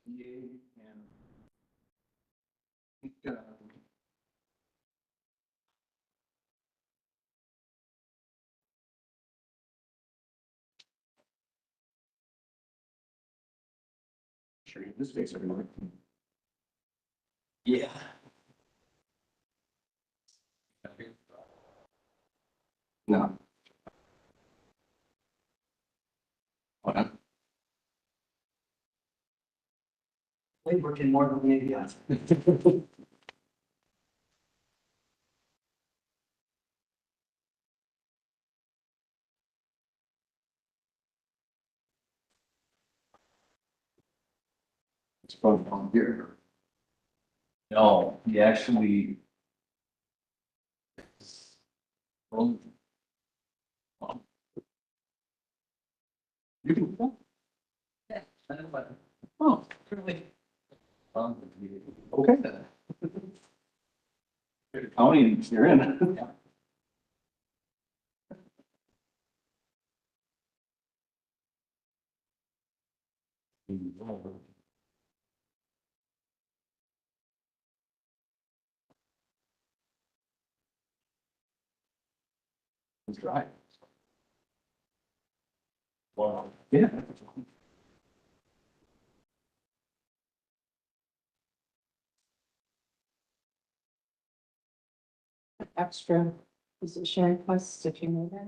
And sure you this face every morning. Yeah. No. Hold We working more than maybe us. It's fun on here. No, he actually. Well, You can. yeah, I don't know. Oh, really? Okay then. County, you're in. It's dry. Wow. Yeah. Extra position requests, if you know that.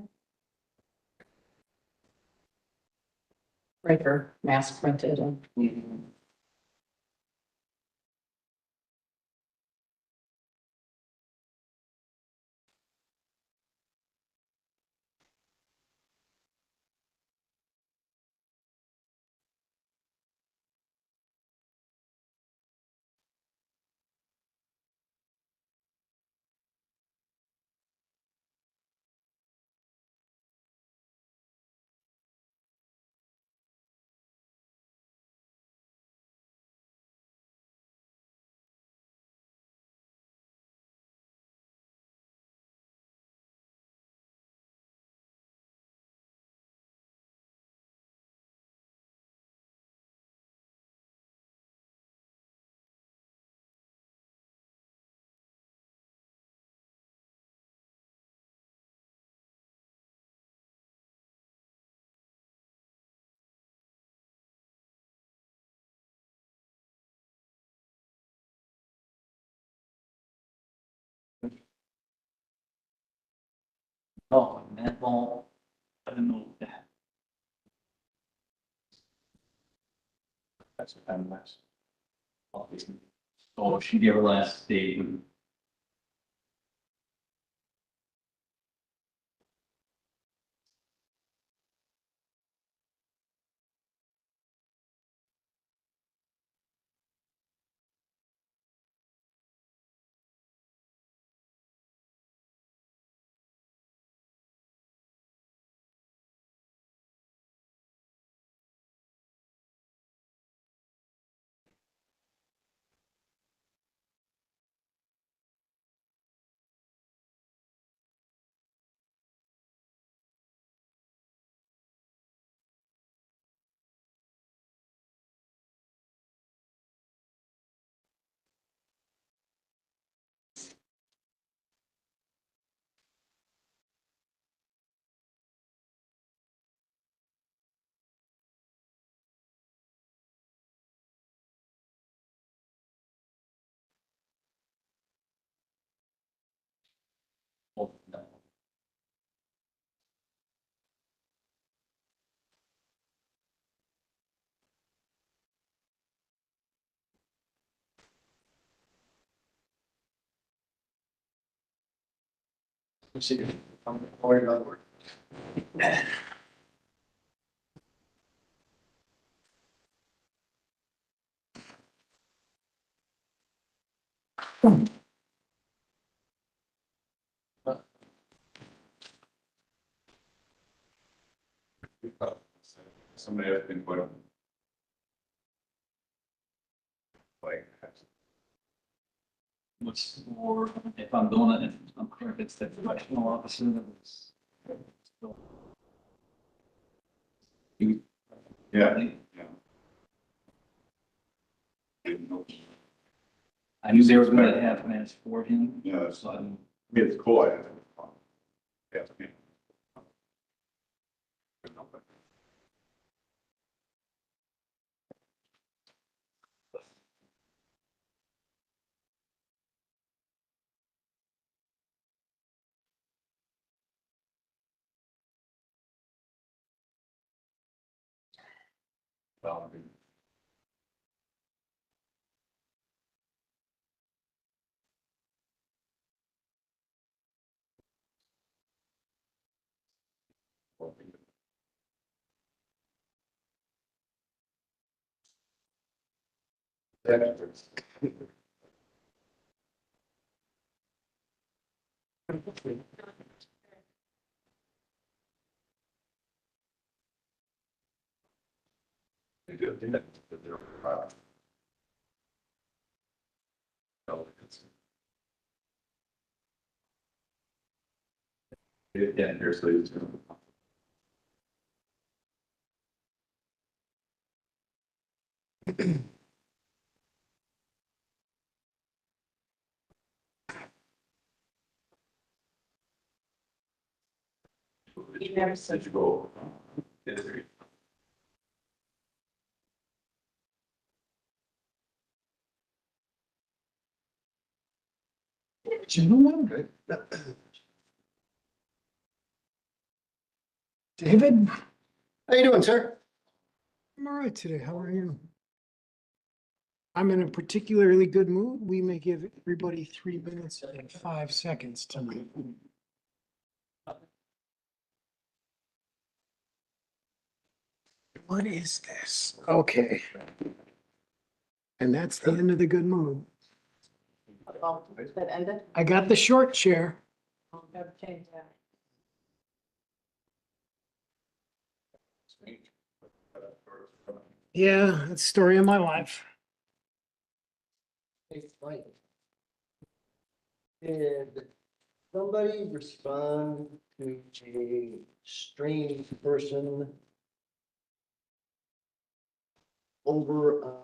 Right, or mass printed and. Oh, netball. I don't know that. That's kind of nice. Oh, she gave her last day. Oh, no. Let's see. I'm worried about work. Somebody has been put. Like. What's for, if I'm doing it, if I'm clear, if it's the professional officer that was. Yeah. I think didn't know. I knew they were gonna have plans for him, Yeah, it's, so I I'm, mean, it's cool. Yeah. Well, I mean, well, I mean, experts. They do, they know that they're, yeah, here's the. You never said- Did you go? Yeah, Gentlemen, David, How you doing, sir? I'm all right today. How are you? I'm in a particularly good mood. We may give everybody 3 minutes and 5 seconds tonight. What is this? Okay. And that's the end of the good mood. Oh, that ended? I got the short chair. I'll have to change that. Yeah, that's the story of my life. It's fine. Did somebody respond to a strange person over on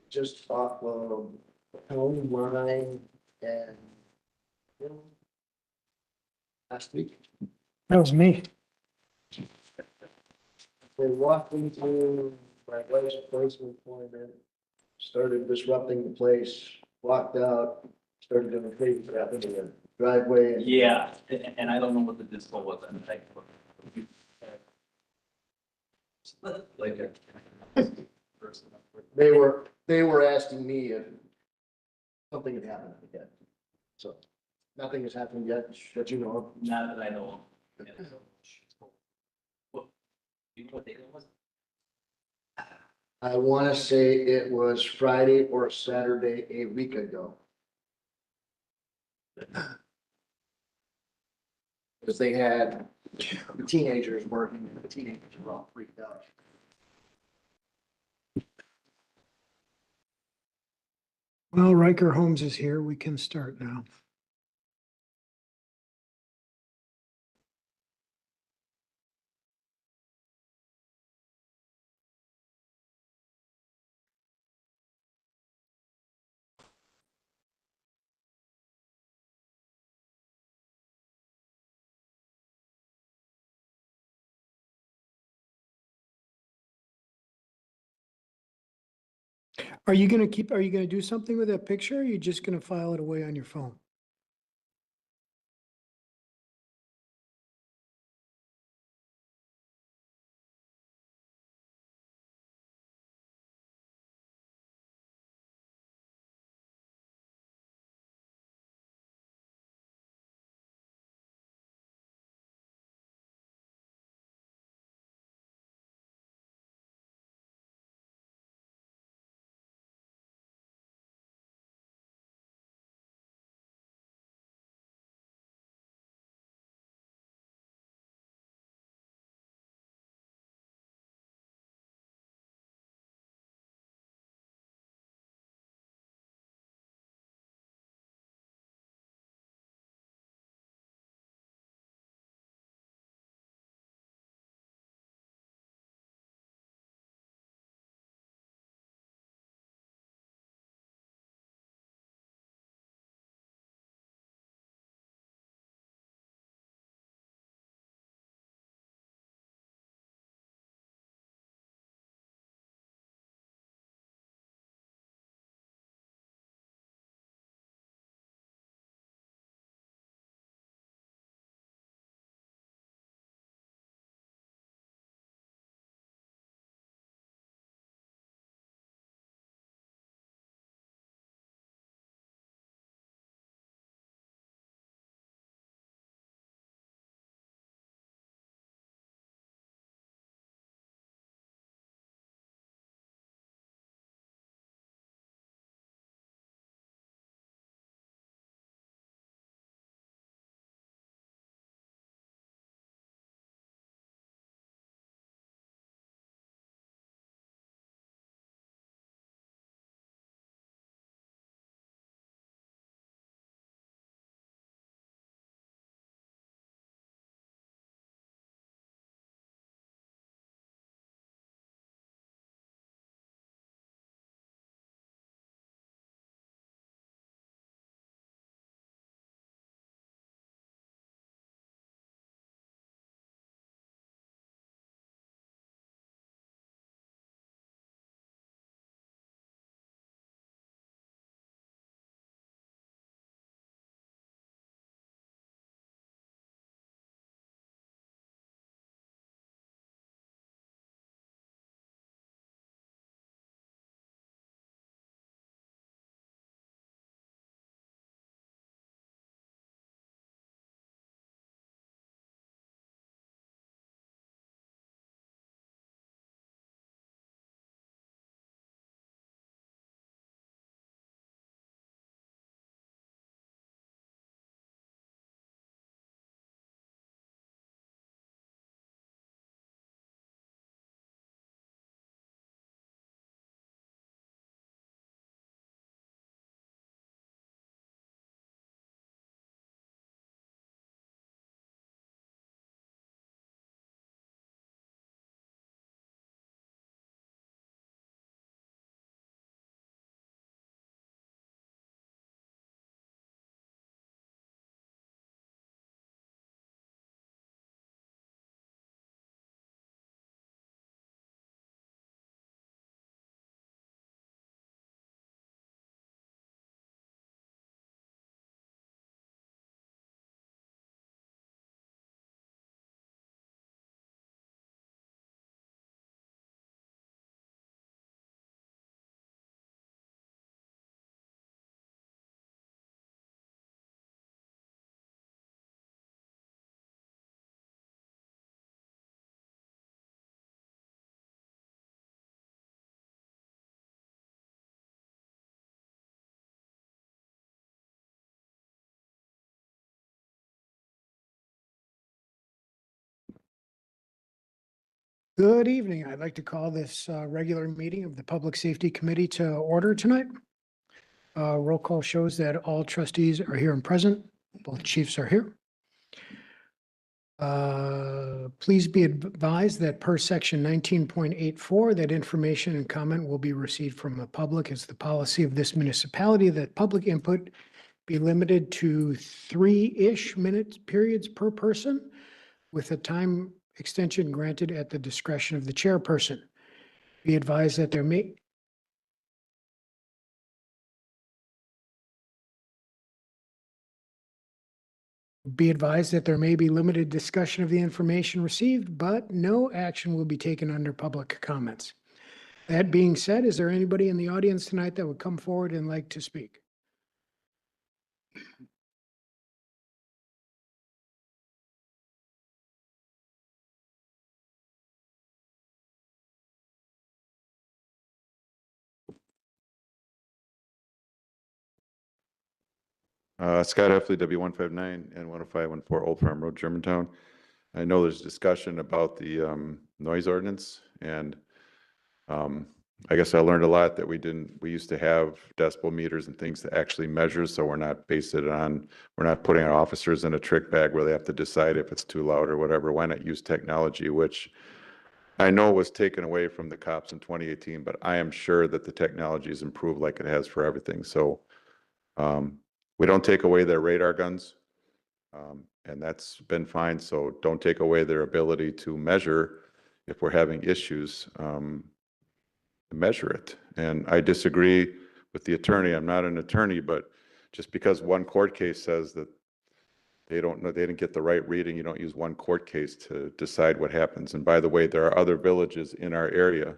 just off of County Line and last week? That was me. They walked into my wife's placement appointment, started disrupting the place, walked out, started doing crazy crap in the driveway. and- yeah, and I don't know what the dispo was, and like. Like a. person. They were asking me if something had happened yet. So nothing has happened yet, that you know of. Not that I know of. What, you know what day it was? I want to say it was Friday or Saturday a week ago. Because they had the teenagers working, and the teenagers were all freaked out. Well, Riker Holmes is here. We can start now. Are you gonna do something with that picture? Or are you just gonna file it away on your phone? Good evening. I'd like to call this regular meeting of the Public Safety Committee to order tonight. Roll call shows that all trustees are here and present. Both chiefs are here. Please be advised that per section 19.84, that information and comment will be received from the public. It's the policy of this municipality that public input be limited to 3-ish minute periods per person, with a time extension granted at the discretion of the chairperson. Be advised that there may be limited discussion of the information received, but no action will be taken under public comments. That being said, is there anybody in the audience tonight that would come forward and like to speak? Scott Heffley, W159 and 10514 Old Farm Road, Germantown. I know there's discussion about the noise ordinance, and I guess I learned a lot that we used to have decibel meters and things to actually measure, so we're not putting our officers in a trick bag where they have to decide if it's too loud or whatever. Why not use technology, which I know was taken away from the cops in 2018, but I am sure that the technology has improved like it has for everything. So we don't take away their radar guns, and that's been fine. So don't take away their ability to measure if we're having issues, measure it. And I disagree with the attorney. I'm not an attorney, but just because one court case says that they don't know, they didn't get the right reading, you don't use one court case to decide what happens. And by the way, there are other villages in our area.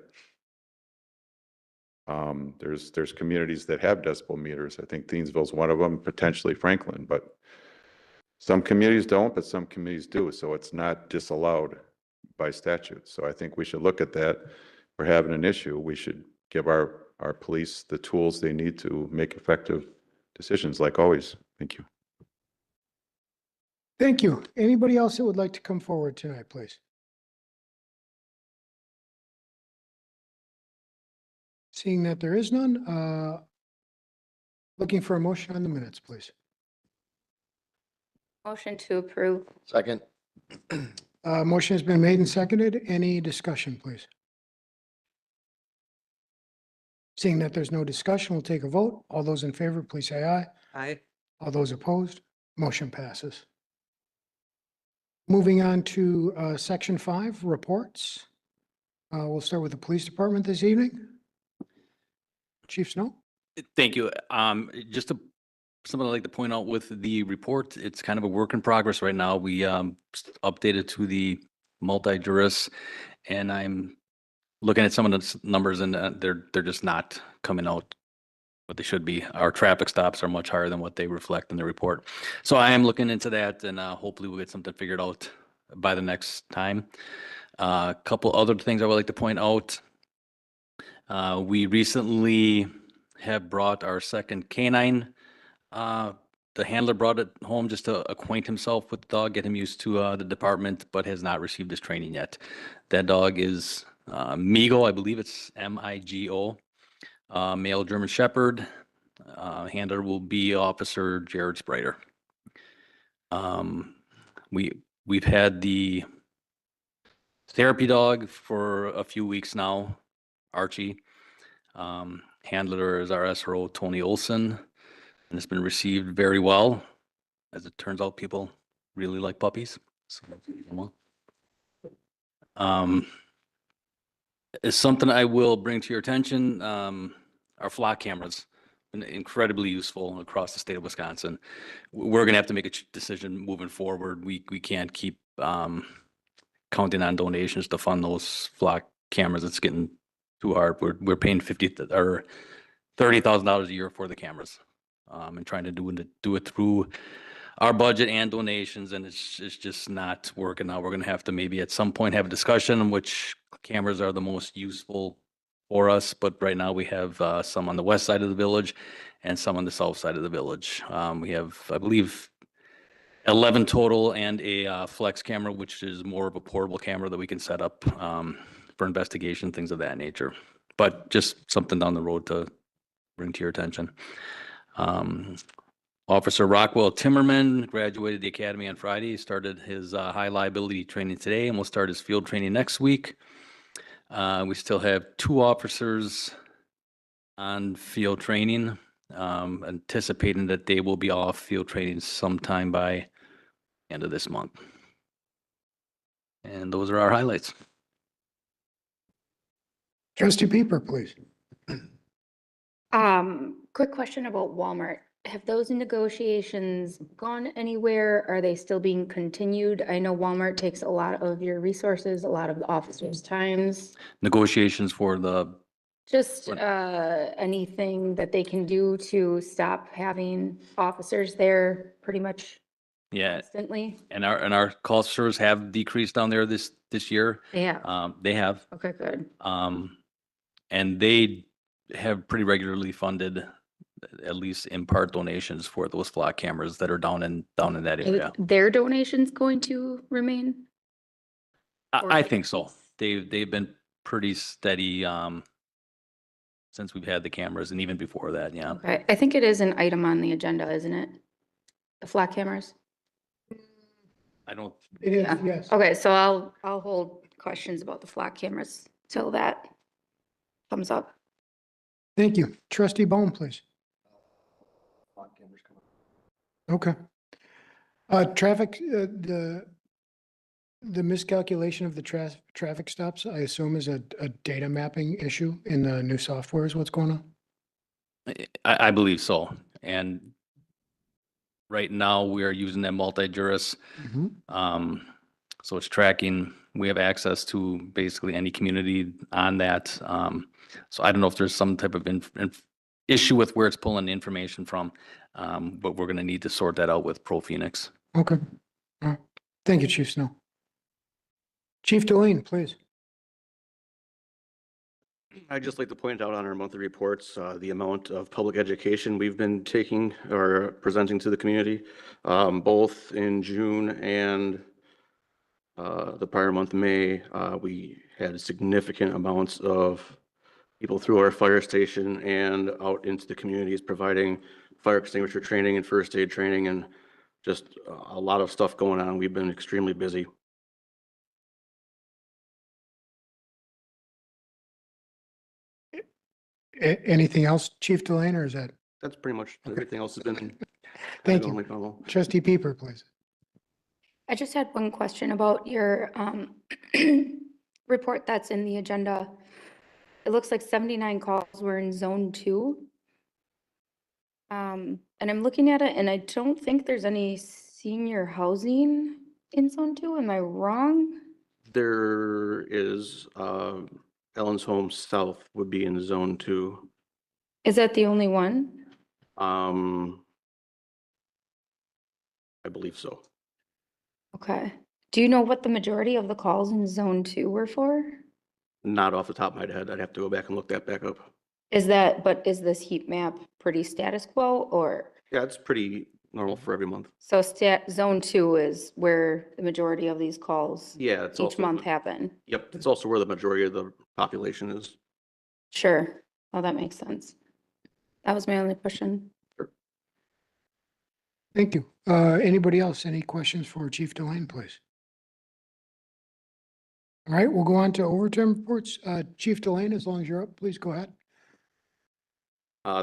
There's communities that have decibel meters. I think Thiensville's one of them, potentially Franklin, but some communities don't, but some communities do. So it's not disallowed by statute. So I think we should look at that. If we're having an issue, we should give our police the tools they need to make effective decisions, like always. Thank you. Thank you. Anybody else that would like to come forward tonight, please? Seeing that there is none, looking for a motion on the minutes, please. Motion to approve. Second. Motion has been made and seconded. Any discussion, please? Seeing that there's no discussion, we'll take a vote. All those in favor, please say aye. Aye. All those opposed, motion passes. Moving on to section 5, reports. We'll start with the police department this evening. Chief Snow? Thank you. Something I'd like to point out with the report, it's kind of a work in progress right now. We updated to the multi-juris, and I'm looking at some of the numbers, and they're just not coming out what they should be. Our traffic stops are much higher than what they reflect in the report. So I am looking into that, and hopefully we'll get something figured out by the next time. A couple other things I would like to point out. We recently have brought our second canine. The handler brought it home just to acquaint himself with the dog, get him used to the department, but has not received his training yet. That dog is Migo, I believe it's M-I-G-O, male German Shepherd. Handler will be Officer Jared Spreiter. We've had the therapy dog for a few weeks now, Archie. Handler is our SRO, Tony Olson, and it's been received very well. As it turns out, people really like puppies. So, it's something I will bring to your attention. Our flock cameras been incredibly useful across the state of Wisconsin. We're going to have to make a decision moving forward. We can't keep counting on donations to fund those flock cameras. It's getting too hard. We're paying $50,000 or $30,000 a year for the cameras, and trying to do it through our budget and donations, and it's just not working out. We're going to have to maybe at some point have a discussion on which cameras are the most useful for us. But right now we have some on the west side of the village and some on the south side of the village. We have, I believe, 11 total and a flex camera, which is more of a portable camera that we can set up for investigation, things of that nature. But just something down the road to bring to your attention. Officer Rockwell Timmerman graduated the academy on Friday. He started his high liability training today and will start his field training next week. We still have 2 officers on field training, anticipating that they will be off field training sometime by end of this month. And those are our highlights. Trustee Peeper, please. Quick question about Walmart. Have those negotiations gone anywhere? Are they still being continued? I know Walmart takes a lot of your resources, a lot of the officers' times. Negotiations for the, Just, What- anything that they can do to stop having officers there pretty much yeah, constantly? and our call officers have decreased down there this year. Yeah, They have, okay, good. and they have pretty regularly funded, at least in part, donations for those flock cameras that are down in that area. Their donations going to remain? Or I like think so. these? They've been pretty steady, since we've had the cameras and even before that, yeah. Okay, I think it is an item on the agenda, isn't it? The flat cameras? I don't, It is, Yeah. yes. Okay, so I'll hold questions about the flat cameras till that comes up. Thank you. Trustee Bone, please. Lock cameras come up. Okay. Traffic, the miscalculation of the traffic stops, I assume is a data mapping issue in the new software is what's going on? I believe so. And right now we are using that multi-juris. So it's tracking, we have access to basically any community on that. So I don't know if there's some type of issue with where it's pulling the information from. But we're gonna need to sort that out with ProPhoenix. Okay. All right. Thank you, Chief Snow. Chief Delane, please. I'd just like to point out on our monthly reports, the amount of public education we've been taking or presenting to the community, both in June and the prior month, May. We had significant amounts of people through our fire station and out into the communities providing fire extinguisher training and first aid training, and just a lot of stuff going on. We've been extremely busy. Anything else, Chief Delane, or is that? That's pretty much, everything else has been. Thank going you. like normal. Trustee Peeper, please. I just had one question about your report that's in the agenda. It looks like 79 calls were in zone 2. And I'm looking at it and I don't think there's any senior housing in zone 2. Am I wrong? There is, Ellen's Home South would be in zone 2. Is that the only one? I believe so. Okay. Do you know what the majority of the calls in zone 2 were for? Not off the top of my head. I'd have to go back and look that back up. But is this heat map pretty status quo or? Yeah, it's pretty normal for every month. So zone 2 is where the majority of these calls Yeah, it's each also. month happen? Yep, it's also where the majority of the population is. Sure. Oh, that makes sense. That was my only question. Thank you. Anybody else? Any questions for Chief Delane, please? All right, we'll go on to overtime reports. Chief Delane, as long as you're up, please go ahead.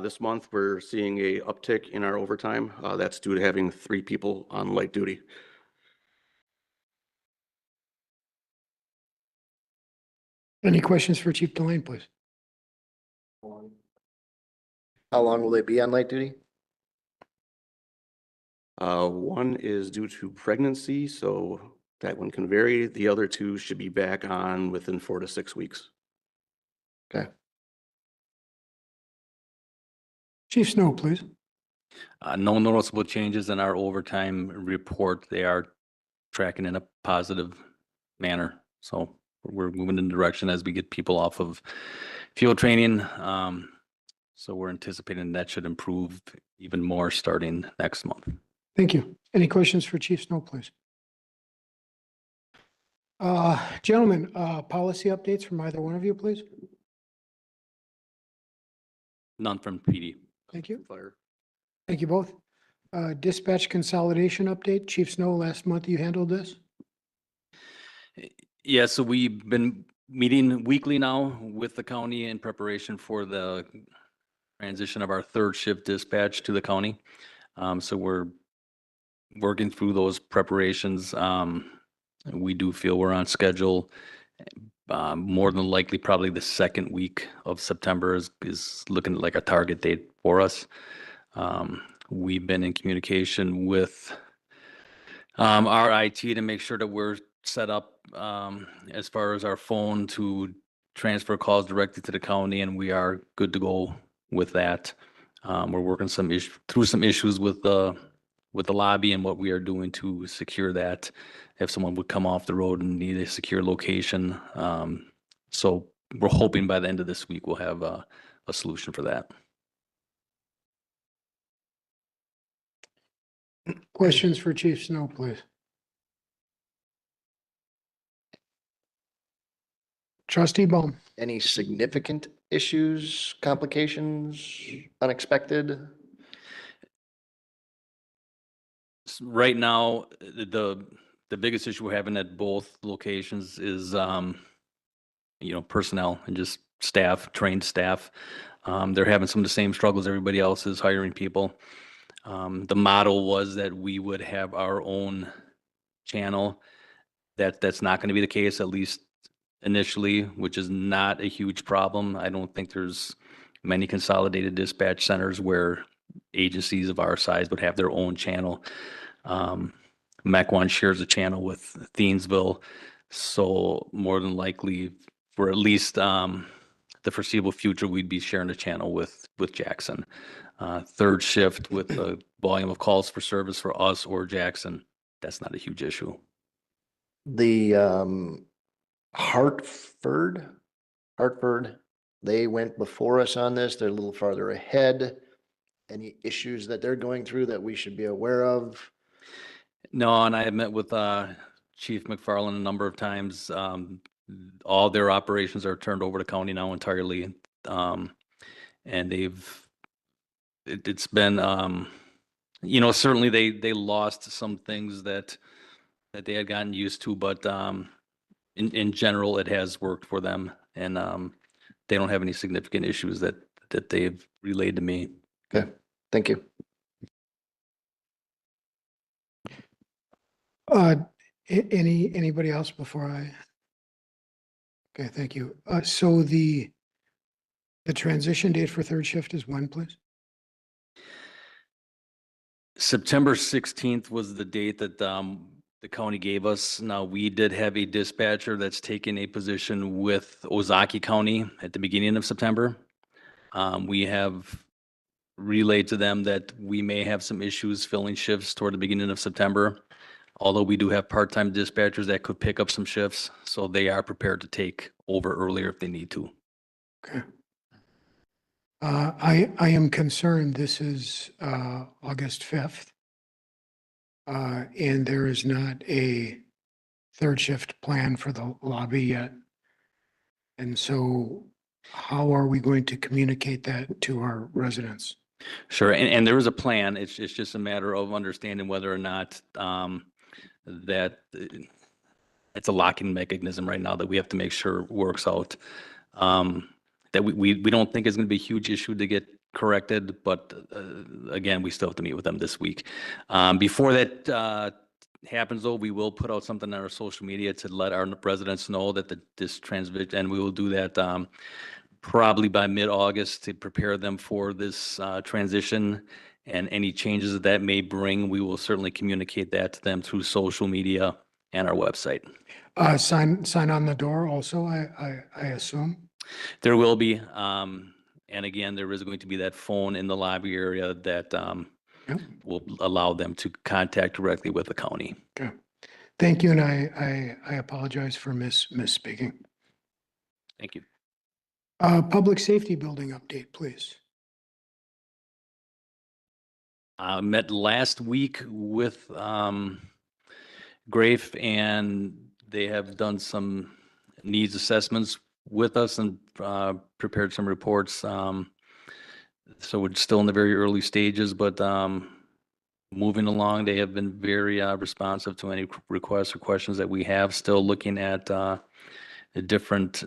This month, we're seeing a uptick in our overtime. That's due to having 3 people on light duty. Any questions for Chief Delane, please? How long will they be on light duty? One is due to pregnancy, so that one can vary. The other 2 should be back on within 4 to 6 weeks. Chief Snow, please. No noticeable changes in our overtime report. They are tracking in a positive manner. So we're moving in the direction as we get people off of field training. So we're anticipating that should improve even more starting next month. Thank you. Any questions for Chief Snow, please? Gentlemen, policy updates from either one of you, please. None from PD. Thank you. Fire. Thank you both. Dispatch consolidation update. Chief Snow, last month you handled this. Yeah, so we've been meeting weekly now with the county in preparation for the transition of our third shift dispatch to the county. So we're working through those preparations. We do feel we're on schedule. More than likely, probably the second week of September is looking like a target date for us. We've been in communication with our IT to make sure that we're set up as far as our phone to transfer calls directly to the county, and we are good to go with that. We're working through some issues with the lobby and what we are doing to secure that if someone would come off the road and need a secure location. So we're hoping by the end of this week we'll have a solution for that. Questions for Chief Snow, please. Trustee Baum. Any significant issues, complications, unexpected? Right now, the biggest issue we're having at both locations is, personnel and just staff, trained staff. They're having some of the same struggles everybody else is hiring people. The model was that we would have our own channel. That's not going to be the case, at least initially, which is not a huge problem. I don't think there's many consolidated dispatch centers where agencies of our size would have their own channel. Mequon shares a channel with Thiensville, so more than likely, for at least the foreseeable future, we'd be sharing a channel with Jackson. Third shift with the volume of calls for service for us or Jackson, that's not a huge issue. The Hartford, they went before us on this. They're a little farther ahead. Any issues that they're going through that we should be aware of? No, and I have met with Chief McFarland a number of times. All their operations are turned over to county now entirely. And it's been, certainly they lost some things that they had gotten used to, but in general, it has worked for them, and they don't have any significant issues that they've relayed to me. Okay, thank you. Anybody else before I? Okay, thank you. So the transition date for third shift is when, please? September 16th was the date that the county gave us. Now, we did have a dispatcher that's taken a position with Ozaki County at the beginning of September. We have relayed to them that we may have some issues filling shifts toward the beginning of September, although we do have part-time dispatchers that could pick up some shifts, so they are prepared to take over earlier if they need to. Okay. I am concerned this is August 5th. And there is not a third shift plan for the lobby yet. And so how are we going to communicate that to our residents? Sure, and there is a plan. It's just a matter of understanding whether or not that it's a locking mechanism right now that we have to make sure works out. That we don't think is going to be a huge issue to get corrected, but again, we still have to meet with them this week. Before that happens, though, we will put out something on our social media to let our residents know that this transition, and we will do that probably by mid-August to prepare them for this transition, and any changes that may bring, we will certainly communicate that to them through social media and our website. Sign on the door also, I assume? There will be, and again, there is going to be that phone in the lobby area that Yep. will allow them to contact directly with the county. Okay. Thank you, and I apologize for misspeaking. Thank you. Public safety building update, please. Met last week with Grafe and They have done some needs assessments with us and prepared some reports. So we're still in the very early stages, but moving along. They have been very responsive to any requests or questions that we have. Still looking at the different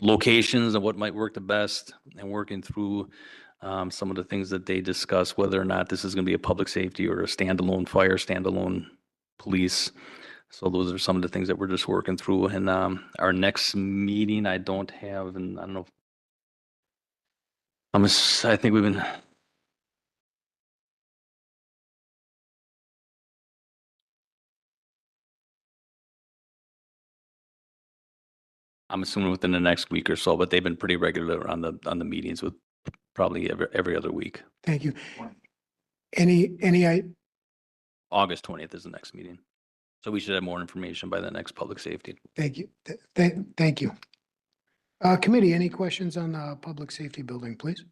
locations and what might work the best, and working through some of the things that they discuss, whether or not this is going to be a public safety or a standalone fire, standalone police. So those are some of the things that we're just working through. And our next meeting, I don't have, and I don't know. I think we've been. I'm assuming within the next week or so, but they've been pretty regular on the meetings with probably every other week. Thank you. Any, August 20th is the next meeting. So we should have more information by the next public safety. thank you. Thank you. Committee, any questions on the public safety building, please?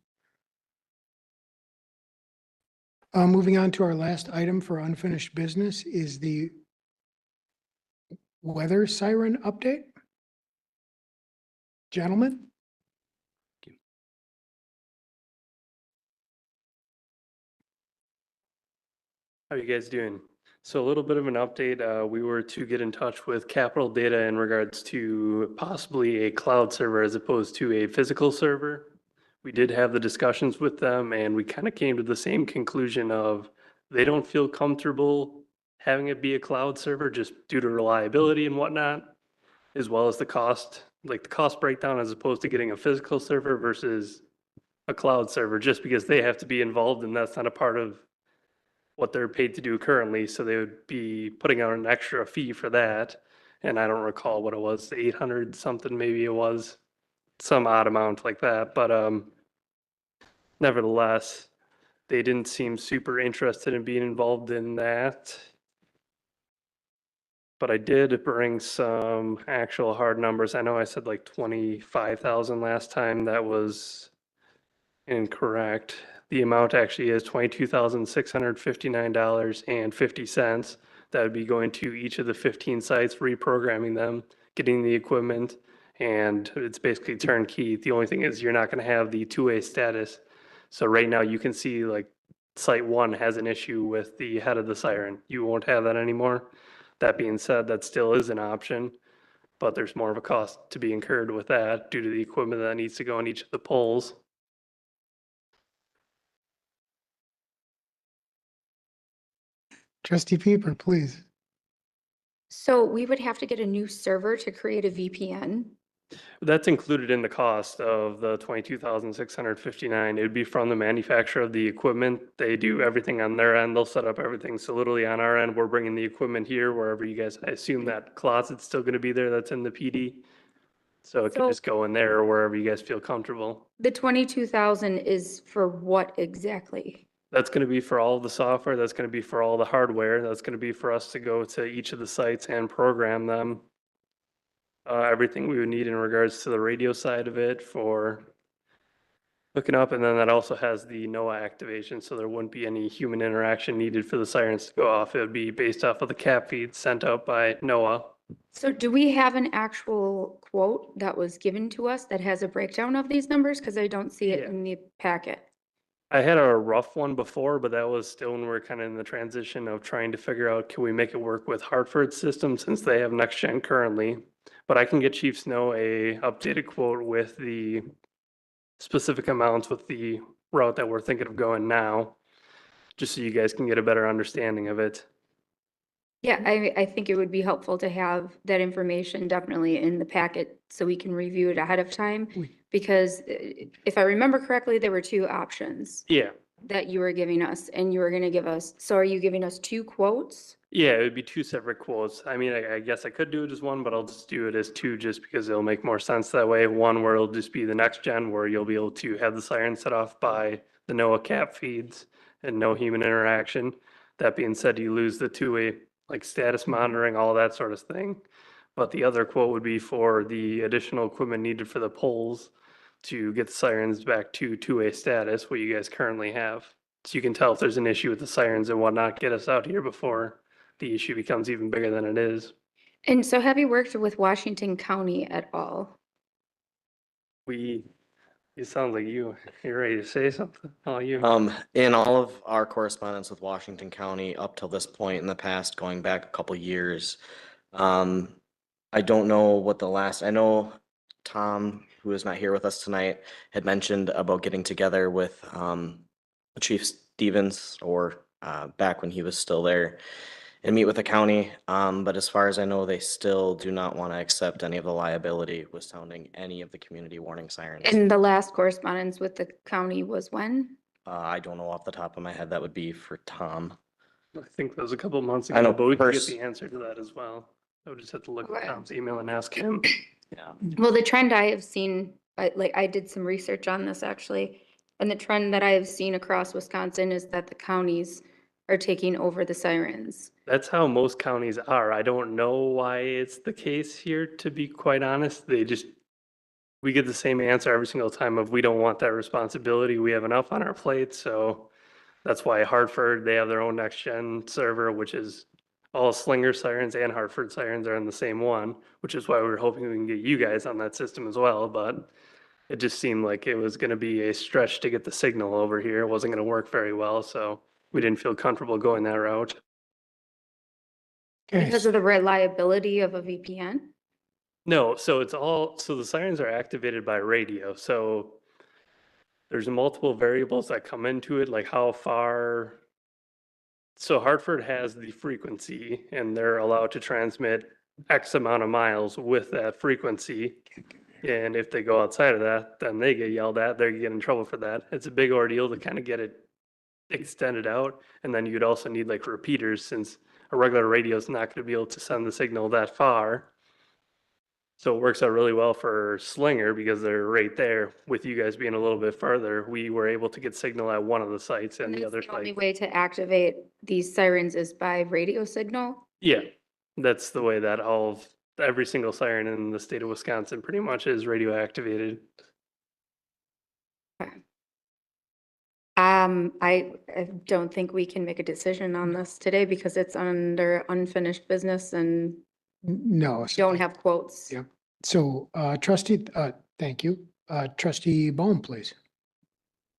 Moving on to our last item for unfinished business is the weather siren update. Gentlemen? How are you guys doing? So a little bit of an update. We were to get in touch with Capital Data in regards to possibly a cloud server as opposed to a physical server. We did have the discussions with them and we kind of came to the same conclusion of they don't feel comfortable having it be a cloud server just due to reliability and whatnot, as well as the cost, like the cost breakdown as opposed to getting a physical server versus a cloud server, just because they have to be involved and that's not a part of what they're paid to do currently, so they would be putting out an extra fee for that. And I don't recall what it was, 800 something, maybe it was some odd amount like that. But nevertheless, they didn't seem super interested in being involved in that. But I did bring some actual hard numbers. I know I said like 25,000 last time. That was incorrect. The amount actually is $22,659.50. That would be going to each of the 15 sites, reprogramming them, getting the equipment, and it's basically turnkey. The only thing is you're not going to have the two-way status. So right now you can see like site 1 has an issue with the head of the siren. You won't have that anymore. That being said, that still is an option, but there's more of a cost to be incurred with that due to the equipment that needs to go on each of the poles. Trustee Pieper, please. So we would have to get a new server to create a VPN. That's included in the cost of the 22,659. It would be from the manufacturer of the equipment. They do everything on their end. They'll set up everything. So literally on our end, we're bringing the equipment here wherever you guys, I assume that closet's still going to be there. That's in the PD. So it So- could just go in there or wherever you guys feel comfortable. The 22,000 is for what exactly? That's going to be for all of the software. That's going to be for all the hardware. That's going to be for us to go to each of the sites and program them. Everything we would need in regards to the radio side of it for hooking up. And then that also has the NOAA activation. So there wouldn't be any human interaction needed for the sirens to go off. It would be based off of the cap feed sent out by NOAA. So do we have an actual quote that was given to us that has a breakdown of these numbers? Because I don't see it Yeah. in the packet. I had a rough one before, but that was still when we're kind of in the transition of trying to figure out, can we make it work with Hartford's system since they have next gen currently? But I can get Chief Snow a updated quote with the specific amounts with the route that we're thinking of going now, just so you guys can get a better understanding of it. Yeah, I think it would be helpful to have that information definitely in the packet so we can review it ahead of time. Because if I remember correctly, there were two options Yeah, that you were giving us and you were going to give us. So are you giving us two quotes? yeah, it would be two separate quotes. I mean, I guess I could do it as one, but I'll just do it as two just because it'll make more sense that way. One where it'll just be the next gen where you'll be able to have the siren set off by the NOAA cap feeds and no human interaction. That being said, you lose the two-way like status monitoring, all that sort of thing. But the other quote would be for the additional equipment needed for the poles to get the sirens back to two-way status, what you guys currently have. So you can tell if there's an issue with the sirens and whatnot, get us out here before the issue becomes even bigger than it is. And so have you worked with Washington County at all? It sounds like you're ready to say something. All you. In all of our correspondence with Washington County up till this point in the past, going back a couple years, I don't know what the last, I know Tom, who is not here with us tonight, had mentioned about getting together with Chief Stevens or back when he was still there and meet with the county. But as far as I know, they still do not want to accept any of the liability with sounding any of the community warning sirens. And the last correspondence with the county was when? I don't know off the top of my head. That would be for Tom. I think that was a couple months I know ago, but we can get pers- the answer to that as well. I would just have to look Okay. at Tom's email and ask him. Yeah. Well, the trend I have seen, I did some research on this actually, and the trend that I have seen across Wisconsin is that the counties are taking over the sirens. That's how most counties are. I don't know why it's the case here, to be quite honest. We get the same answer every single time of we don't want that responsibility. We have enough on our plate, so that's why Hartford, they have their own next gen server, which is all Slinger sirens and Hartford sirens are in the same one, which is why we were hoping we can get you guys on that system as well, but it just seemed like it was gonna be a stretch to get the signal over here. It wasn't gonna work very well, so we didn't feel comfortable going that route. Okay, Because of the reliability of a VPN? No, so the sirens are activated by radio, so there's multiple variables that come into it, like how far. So Hartford has the frequency and they're allowed to transmit X amount of miles with that frequency. And if they go outside of that, then they get yelled at, they get in trouble for that. It's a big ordeal to kind of get it extended out. And then you'd also need like repeaters, since a regular radio is not going to be able to send the signal that far. So it works out really well for Slinger because they're right there. With you guys being a little bit further, we were able to get signal at one of the sites and the that's other the only site. way to activate these sirens is by radio signal? Yeah, that's the way that every single siren in the state of Wisconsin pretty much is radio activated. I don't think we can make a decision on this today because it's under unfinished business and no. don't have quotes. Yeah. So trustee, thank you. Trustee Bohm, please.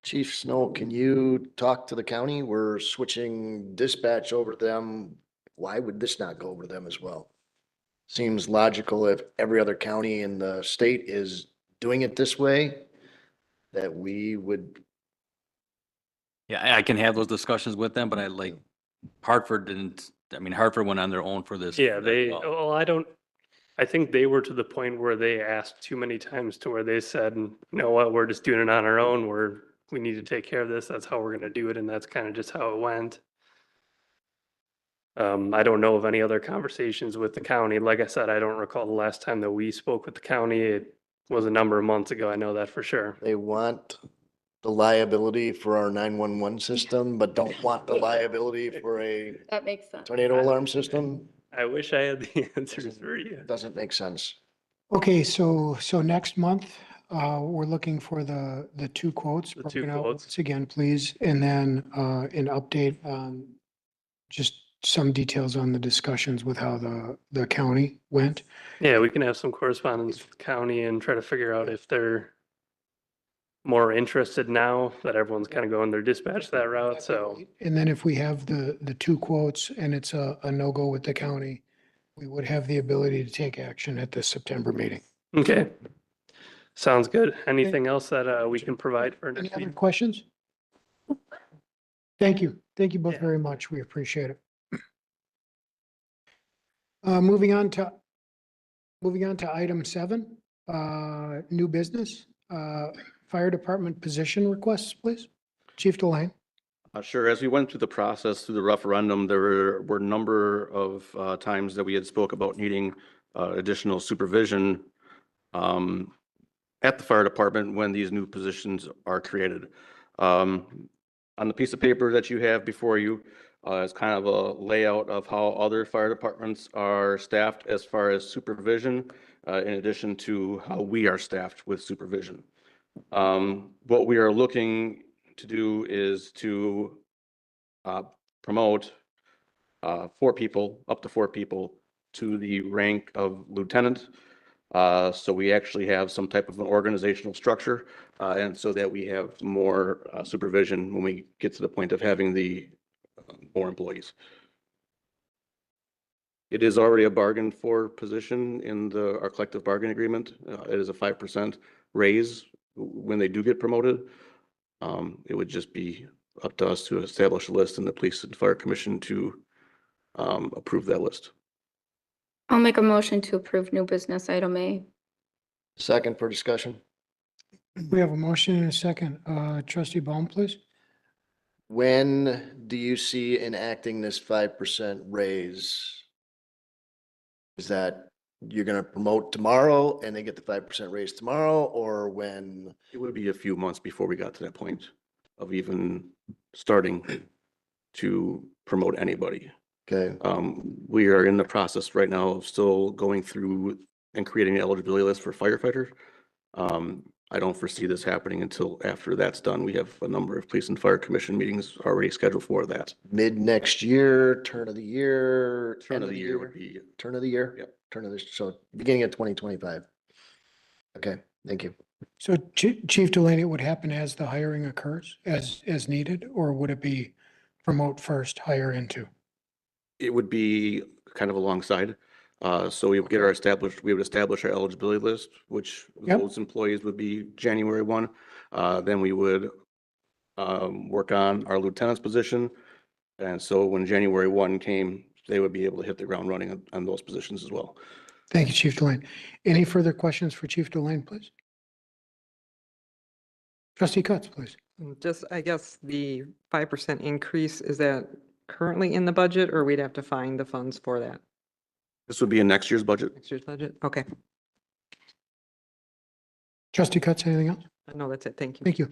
Chief Snow, can you talk to the county? We're switching dispatch over to them. Why would this not go over to them as well? Seems logical if every other county in the state is doing it this way, that we would. Yeah, I can have those discussions with them, but Hartford didn't, Hartford went on their own for this. Yeah, as well. I think they were to the point where they asked too many times to where they said, you know what, we're just doing it on our own. We need to take care of this. That's how we're gonna do it. And that's kind of just how it went. I don't know of any other conversations with the county. Like I said, I don't recall the last time that we spoke with the county. It was a number of months ago. I know that for sure. They want the liability for our 911 system, but don't want the liability for a That makes sense. tornado alarm system. I wish I had the answers for you. Doesn't make sense. Okay, so next month, we're looking for the two quotes. The two broken out quotes. once again, please, and then an update on just some details on the discussions with how the county went. Yeah, we can have some correspondence with the county and try to figure out if they're more interested now that everyone's kind of going their dispatch that route, so. And then if we have the two quotes and it's a no-go with the county, we would have the ability to take action at the September meeting. Okay. Sounds good. Anything else that we can provide for Any next other week? questions? Thank you. Thank you both Yeah. very much. We appreciate it. Moving on to item 7, new business, fire department position requests, please. Chief Delane. Sure. As we went through the process, through the referendum, there were a number of times that we had spoke about needing additional supervision at the fire department when these new positions are created. On the piece of paper that you have before you is kind of a layout of how other fire departments are staffed as far as supervision, in addition to how we are staffed with supervision. What we are looking to do is to promote 4 people, up to 4 people to the rank of lieutenant. So we actually have some type of an organizational structure, and so that we have more supervision when we get to the point of having the more employees. It is already a bargain for position in our collective bargaining agreement. It is a 5% raise when they do get promoted. It would just be up to us to establish a list and the Police and Fire Commission to approve that list. I'll make a motion to approve new business item A. Second for discussion. We have a motion and a second. Trustee Baum, please. When do you see enacting this 5% raise? Is that you're gonna promote tomorrow and they get the 5% raise tomorrow, or when? It would be a few months before we got to that point of even starting to promote anybody. Okay, We are in the process right now of still going through and creating an eligibility list for firefighters. I don't foresee this happening until after that's done. We have a number of Police and Fire Commission meetings already scheduled for that. mid next year, turn of the year? Turn end of the year would be, Turn of the year? Yep. Turn of this, so beginning of 2025. Okay, thank you. So Chief Delaney, it would happen as the hiring occurs, as needed, or would it be promote first, hire into? it would be kind of alongside. So we would get we would establish our eligibility list, which Yep. those employees would be January 1. Then we would work on our lieutenant's position. And so when January 1 came, they would be able to hit the ground running on those positions as well. Thank you, Chief Delane. Any further questions for Chief Delane, please? Trustee Cutts, please. Just, I guess, the 5% increase, is that currently in the budget, or we'd have to find the funds for that? This would be in next year's budget. Next year's budget? Okay. Trustee Cutts, anything else? No, that's it. Thank you. Thank you.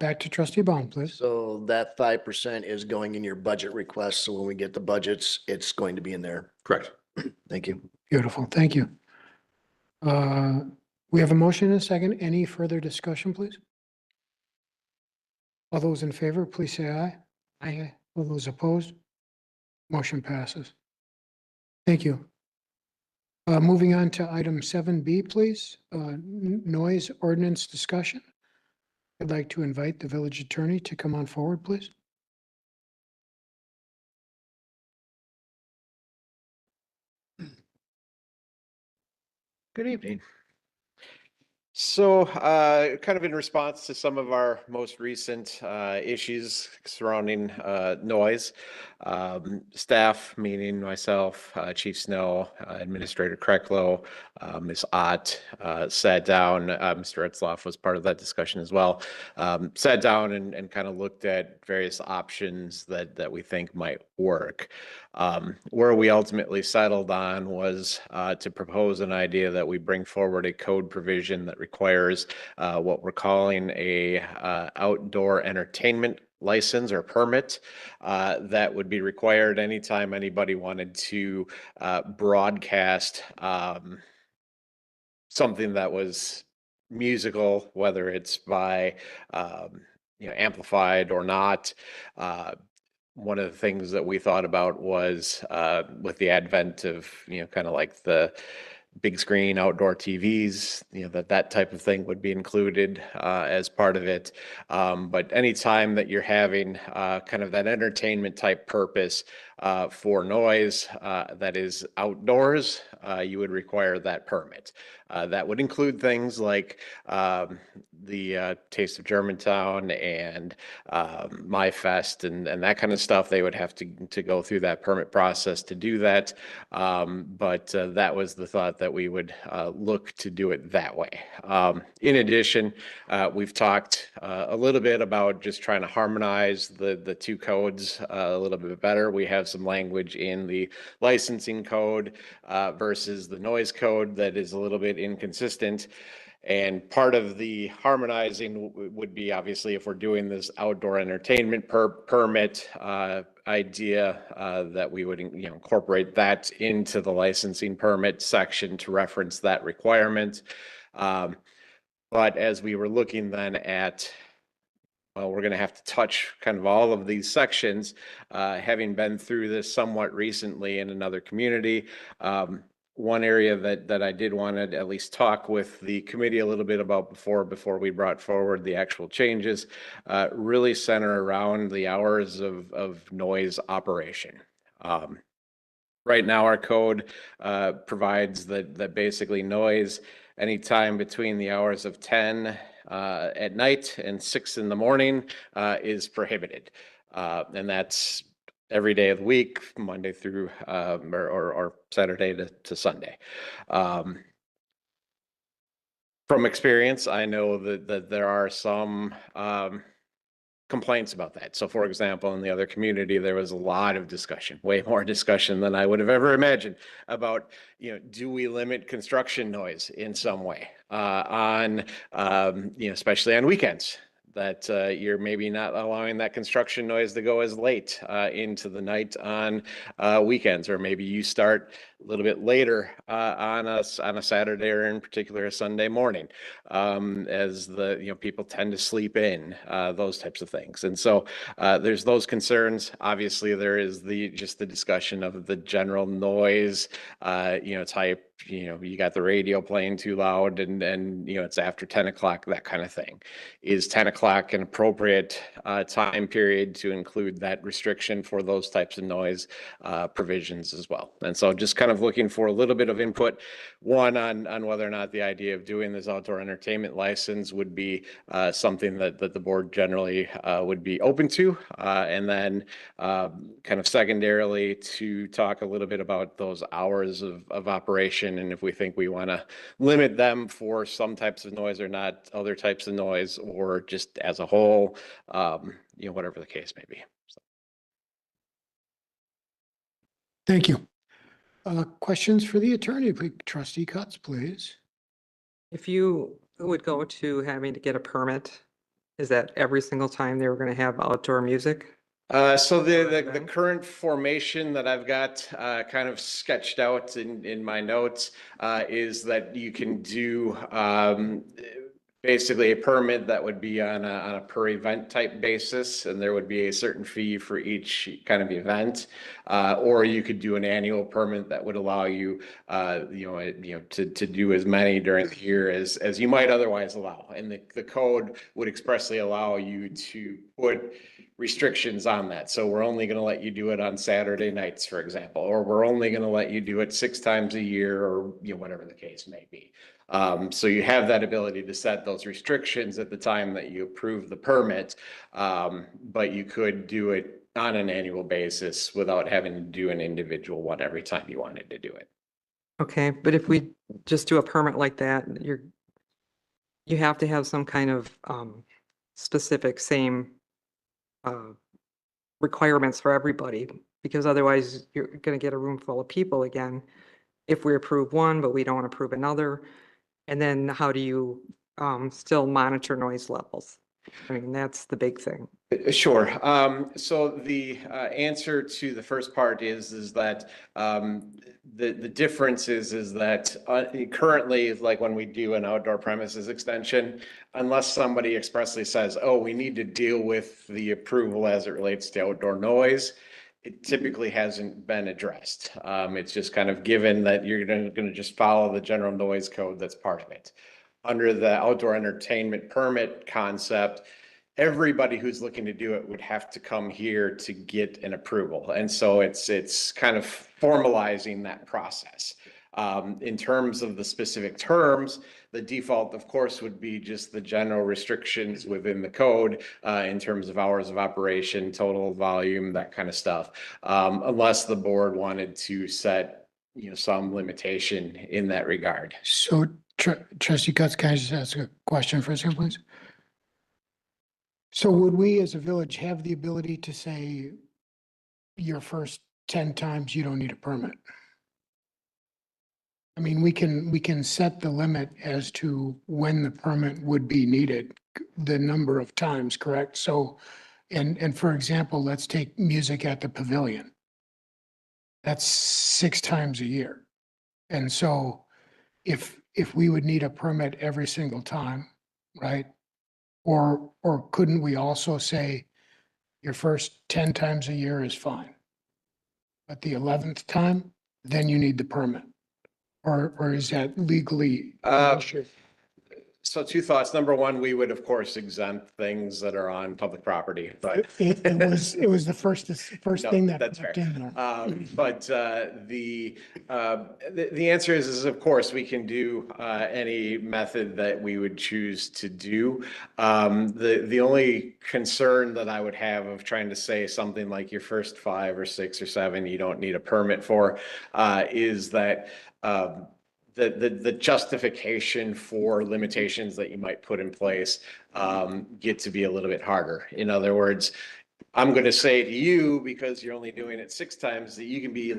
Back to Trustee Baum, please. So that 5% is going in your budget request, so when we get the budgets, it's going to be in there. Correct. Thank you. Beautiful, thank you. We have a motion and a second. Any further discussion, please? All those in favor, please say aye. Aye. All those opposed? Motion passes. Thank you. Moving on to item 7B, please. Noise ordinance discussion. I'd like to invite the village attorney to come on forward, please. Good evening. So, kind of in response to some of our most recent issues surrounding noise, staff, meaning myself, Chief Snow, Administrator Krecklow, Ms. Ott, sat down. Mr. Etzloff was part of that discussion as well. Sat down and kind of looked at various options that we think might work. Where we ultimately settled on was to propose an idea that we bring forward a code provision that requires what we're calling a outdoor entertainment license or permit that would be required anytime anybody wanted to broadcast something that was musical, whether it's by amplified or not. One of the things that we thought about was with the advent of, kind of like the big screen outdoor TVs, that type of thing would be included as part of it. But anytime that you're having kind of that entertainment type purpose for noise that is outdoors, you would require that permit. That would include things like the Taste of Germantown and MyFest and that kind of stuff. They would have to go through that permit process to do that. But that was the thought that we would look to do it that way. In addition, we've talked a little bit about just trying to harmonize the two codes a little bit better. We have some language in the licensing code versus the noise code that is a little bit inconsistent. And part of the harmonizing would be obviously if we're doing this outdoor entertainment permit idea that we would incorporate that into the licensing permit section to reference that requirement. But as we were looking then at well, we're going to have to touch kind of all of these sections, having been through this somewhat recently in another community. One area that I did want to at least talk with the committee a little bit about before we brought forward the actual changes, really center around the hours of noise operation. Right now, our code provides that basically noise anytime between the hours of 10 at night and 6 in the morning is prohibited. And that's every day of the week, Monday through or Saturday to Sunday. From experience, I know that there are some complaints about that. So for example, in the other community, there was a lot of discussion, way more discussion than I would have ever imagined about, do we limit construction noise in some way on, especially on weekends, that you're maybe not allowing that construction noise to go as late into the night on weekends, or maybe you start a little bit later on a Saturday, or in particular a Sunday morning, as the people tend to sleep in, those types of things. And so there's those concerns. Obviously, there is just the discussion of the general noise, type. You got the radio playing too loud, and it's after 10 o'clock, that kind of thing. Is 10 o'clock an appropriate time period to include that restriction for those types of noise provisions as well? And so just kind of looking for a little bit of input, one on whether or not the idea of doing this outdoor entertainment license would be something that the board generally would be open to, and then kind of secondarily to talk a little bit about those hours of operation, and if we think we want to limit them for some types of noise or not other types of noise, or just as a whole, whatever the case may be. So. Thank you. Questions for the attorney, Trustee Cutts, please. If you would go to having to get a permit, is that every single time they were going to have outdoor music? So the current formation that I've got kind of sketched out in my notes is that you can do basically a permit that would be on a per event type basis, and there would be a certain fee for each kind of event, or you could do an annual permit that would allow you, to do as many during the year as you might otherwise allow. And the code would expressly allow you to put restrictions on that. So we're only going to let you do it on Saturday nights, for example, or we're only going to let you do it 6 times a year, or whatever the case may be. So you have that ability to set those restrictions at the time that you approve the permit, but you could do it on an annual basis without having to do an individual one every time you wanted to do it. Okay, but if we just do a permit like that, you have to have some kind of specific same requirements for everybody, because otherwise you're going to get a room full of people again if we approve one but we don't approve another. And then how do you still monitor noise levels? I mean, that's the big thing. Sure. So the answer to the first part is that the difference is that currently, like when we do an outdoor premises extension, unless somebody expressly says, oh, we need to deal with the approval as it relates to outdoor noise, it typically hasn't been addressed. It's just kind of given that you're going to just follow the general noise code that's part of it. Under the outdoor entertainment permit concept, everybody who's looking to do it would have to come here to get an approval. And so it's kind of formalizing that process. In terms of the specific terms, the default, of course, would be just the general restrictions within the code in terms of hours of operation, total volume, that kind of stuff, unless the board wanted to set some limitation in that regard. So Trustee Cutts, can I just ask a question for a second, please? So would we as a village have the ability to say your first 10 times you don't need a permit? I mean, we can set the limit as to when the permit would be needed, the number of times, correct? So, and for example, let's take music at the pavilion. That's 6 times a year. And so if we would need a permit every single time, right? Or couldn't we also say your first 10 times a year is fine? But the 11th time, then you need the permit? Or is that legally? an issue? So two thoughts. Number one, we would of course exempt things that are on public property, but. It was the first No, thing that that's popped fair. in there. But the answer is of course we can do any method that we would choose to do. The only concern that I would have of trying to say something like your first 5 or 6 or 7 you don't need a permit for is that the justification for limitations that you might put in place get to be a little bit harder. In other words, I'm going to say to you, because you're only doing it 6 times, that you can be,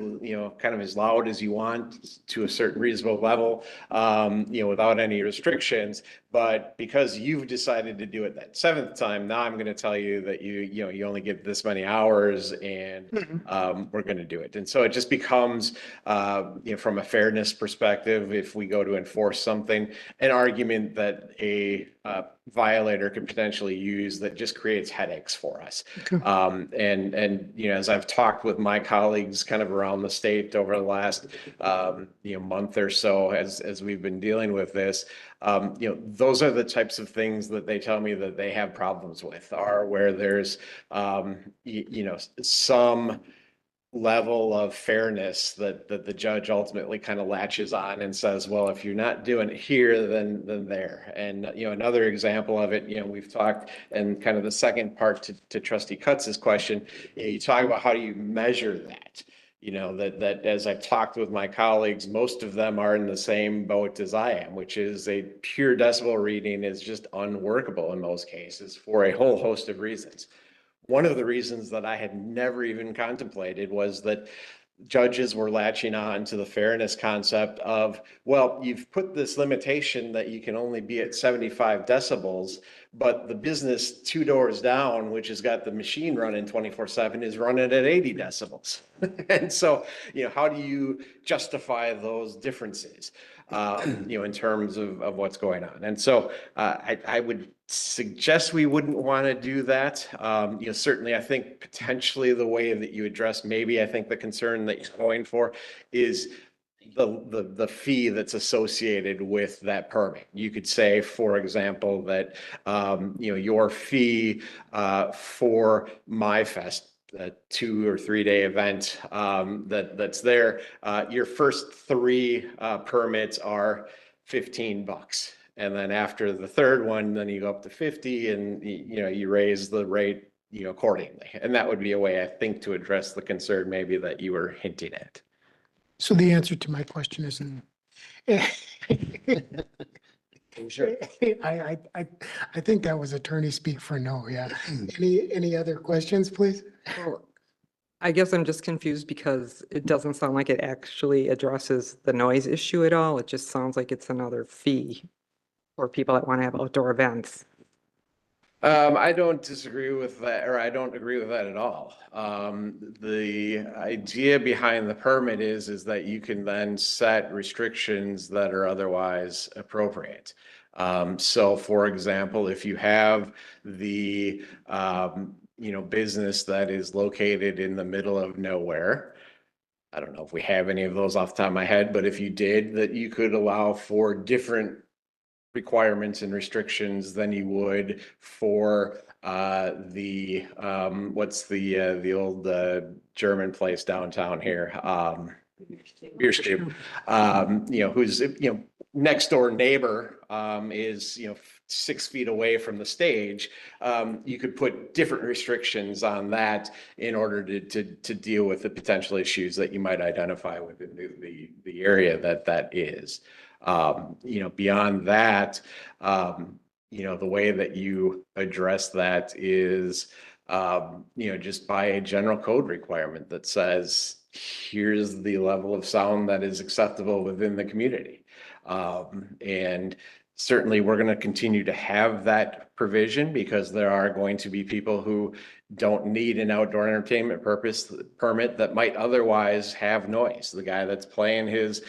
kind of as loud as you want to a certain reasonable level, without any restrictions. But because you've decided to do it that 7th time, now I'm going to tell you that you only get this many hours, and we're going to do it. And so it just becomes, from a fairness perspective, if we go to enforce something, an argument that a violator could potentially use that just creates headaches for us. And as I've talked with my colleagues kind of around the state over the last month or so, as we've been dealing with this, those are the types of things that they tell me that they have problems with, are where there's some level of fairness that the judge ultimately kind of latches on and says, well, if you're not doing it here, then there. And another example of it, we've talked, and kind of the second part to Trustee Kutz's question, you talk about how do you measure that? That as I've talked with my colleagues, most of them are in the same boat as I am, which is a pure decibel reading is just unworkable in most cases for a whole host of reasons. One of the reasons that I had never even contemplated was that judges were latching on to the fairness concept of, well, you've put this limitation that you can only be at 75 decibels, but the business 2 doors down, which has got the machine running 24/7, is running at 80 decibels. And so, how do you justify those differences, in terms of what's going on? And so I would suggest we wouldn't want to do that. Certainly I think potentially the way that you address, maybe I think the concern that you're going for is the fee that's associated with that permit. You could say, for example, that, your fee for MyFest, a 2 or 3 day event that's there, your first 3 permits are $15. And then after the 3rd one, then you go up to 50, and you raise the rate accordingly. And that would be a way, I think, to address the concern maybe that you were hinting at. So the answer to my question is Sure. I think that was attorney speak for no, yeah. Any other questions, please? Well, I guess I'm just confused because it doesn't sound like it actually addresses the noise issue at all. It just sounds like it's another fee for people that want to have outdoor events. I don't disagree with that, or I don't agree with that at all. The idea behind the permit is that you can then set restrictions that are otherwise appropriate. So for example, if you have the, business that is located in the middle of nowhere, I don't know if we have any of those off the top of my head, but if you did, that you could allow for different requirements and restrictions than you would for what's the old German place downtown here, Bierstube, who's next door neighbor is 6 feet away from the stage. You could put different restrictions on that in order to deal with the potential issues that you might identify within the area that is. Beyond that, the way that you address that is, just by a general code requirement that says, here's the level of sound that is acceptable within the community. And certainly we're going to continue to have that provision because there are going to be people who don't need an outdoor entertainment permit that might otherwise have noise. The guy that's playing his,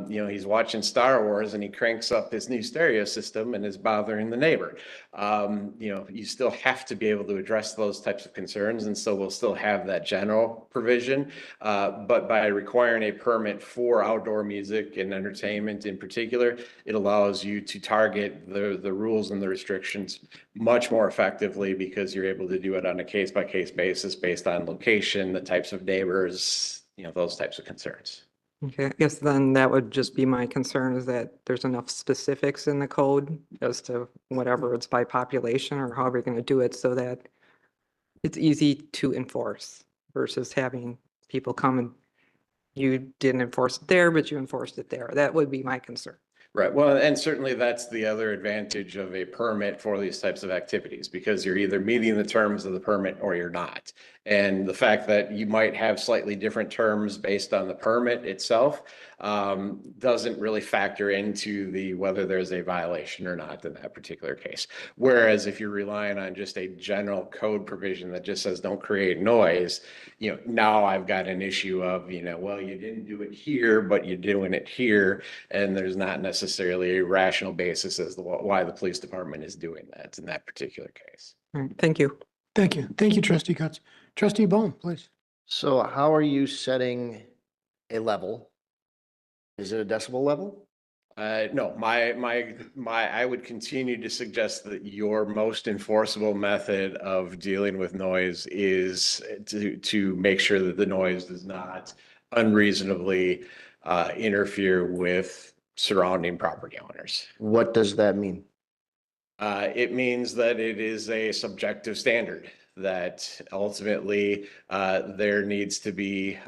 he's watching Star Wars and he cranks up his new stereo system and is bothering the neighbor. You still have to be able to address those types of concerns, and so we'll still have that general provision. But by requiring a permit for outdoor music and entertainment in particular, it allows you to target the rules and the restrictions much more effectively because you're able to do it on a case-by-case basis based on location, the types of neighbors, those types of concerns. Okay, I guess then that would just be my concern, is that there's enough specifics in the code as to whatever it's by population or however you're going to do it so that it's easy to enforce versus having people come and you didn't enforce it there, but you enforced it there. That would be my concern. Right. Well, and certainly that's the other advantage of a permit for these types of activities, because you're either meeting the terms of the permit or you're not. And the fact that you might have slightly different terms based on the permit itself doesn't really factor into whether there's a violation or not in that particular case. Whereas if you're relying on just a general code provision that just says don't create noise, now I've got an issue of, well, you didn't do it here, but you're doing it here. And there's not necessarily a rational basis as to why the police department is doing that in that particular case. All right, thank you. Thank you. Thank you, Trustee Cutts. Trustee Bone, please. So how are you setting a level? Is it a decibel level? No, I would continue to suggest that your most enforceable method of dealing with noise is to make sure that the noise does not unreasonably interfere with surrounding property owners. What does that mean? It means that it is a subjective standard, that ultimately there needs to be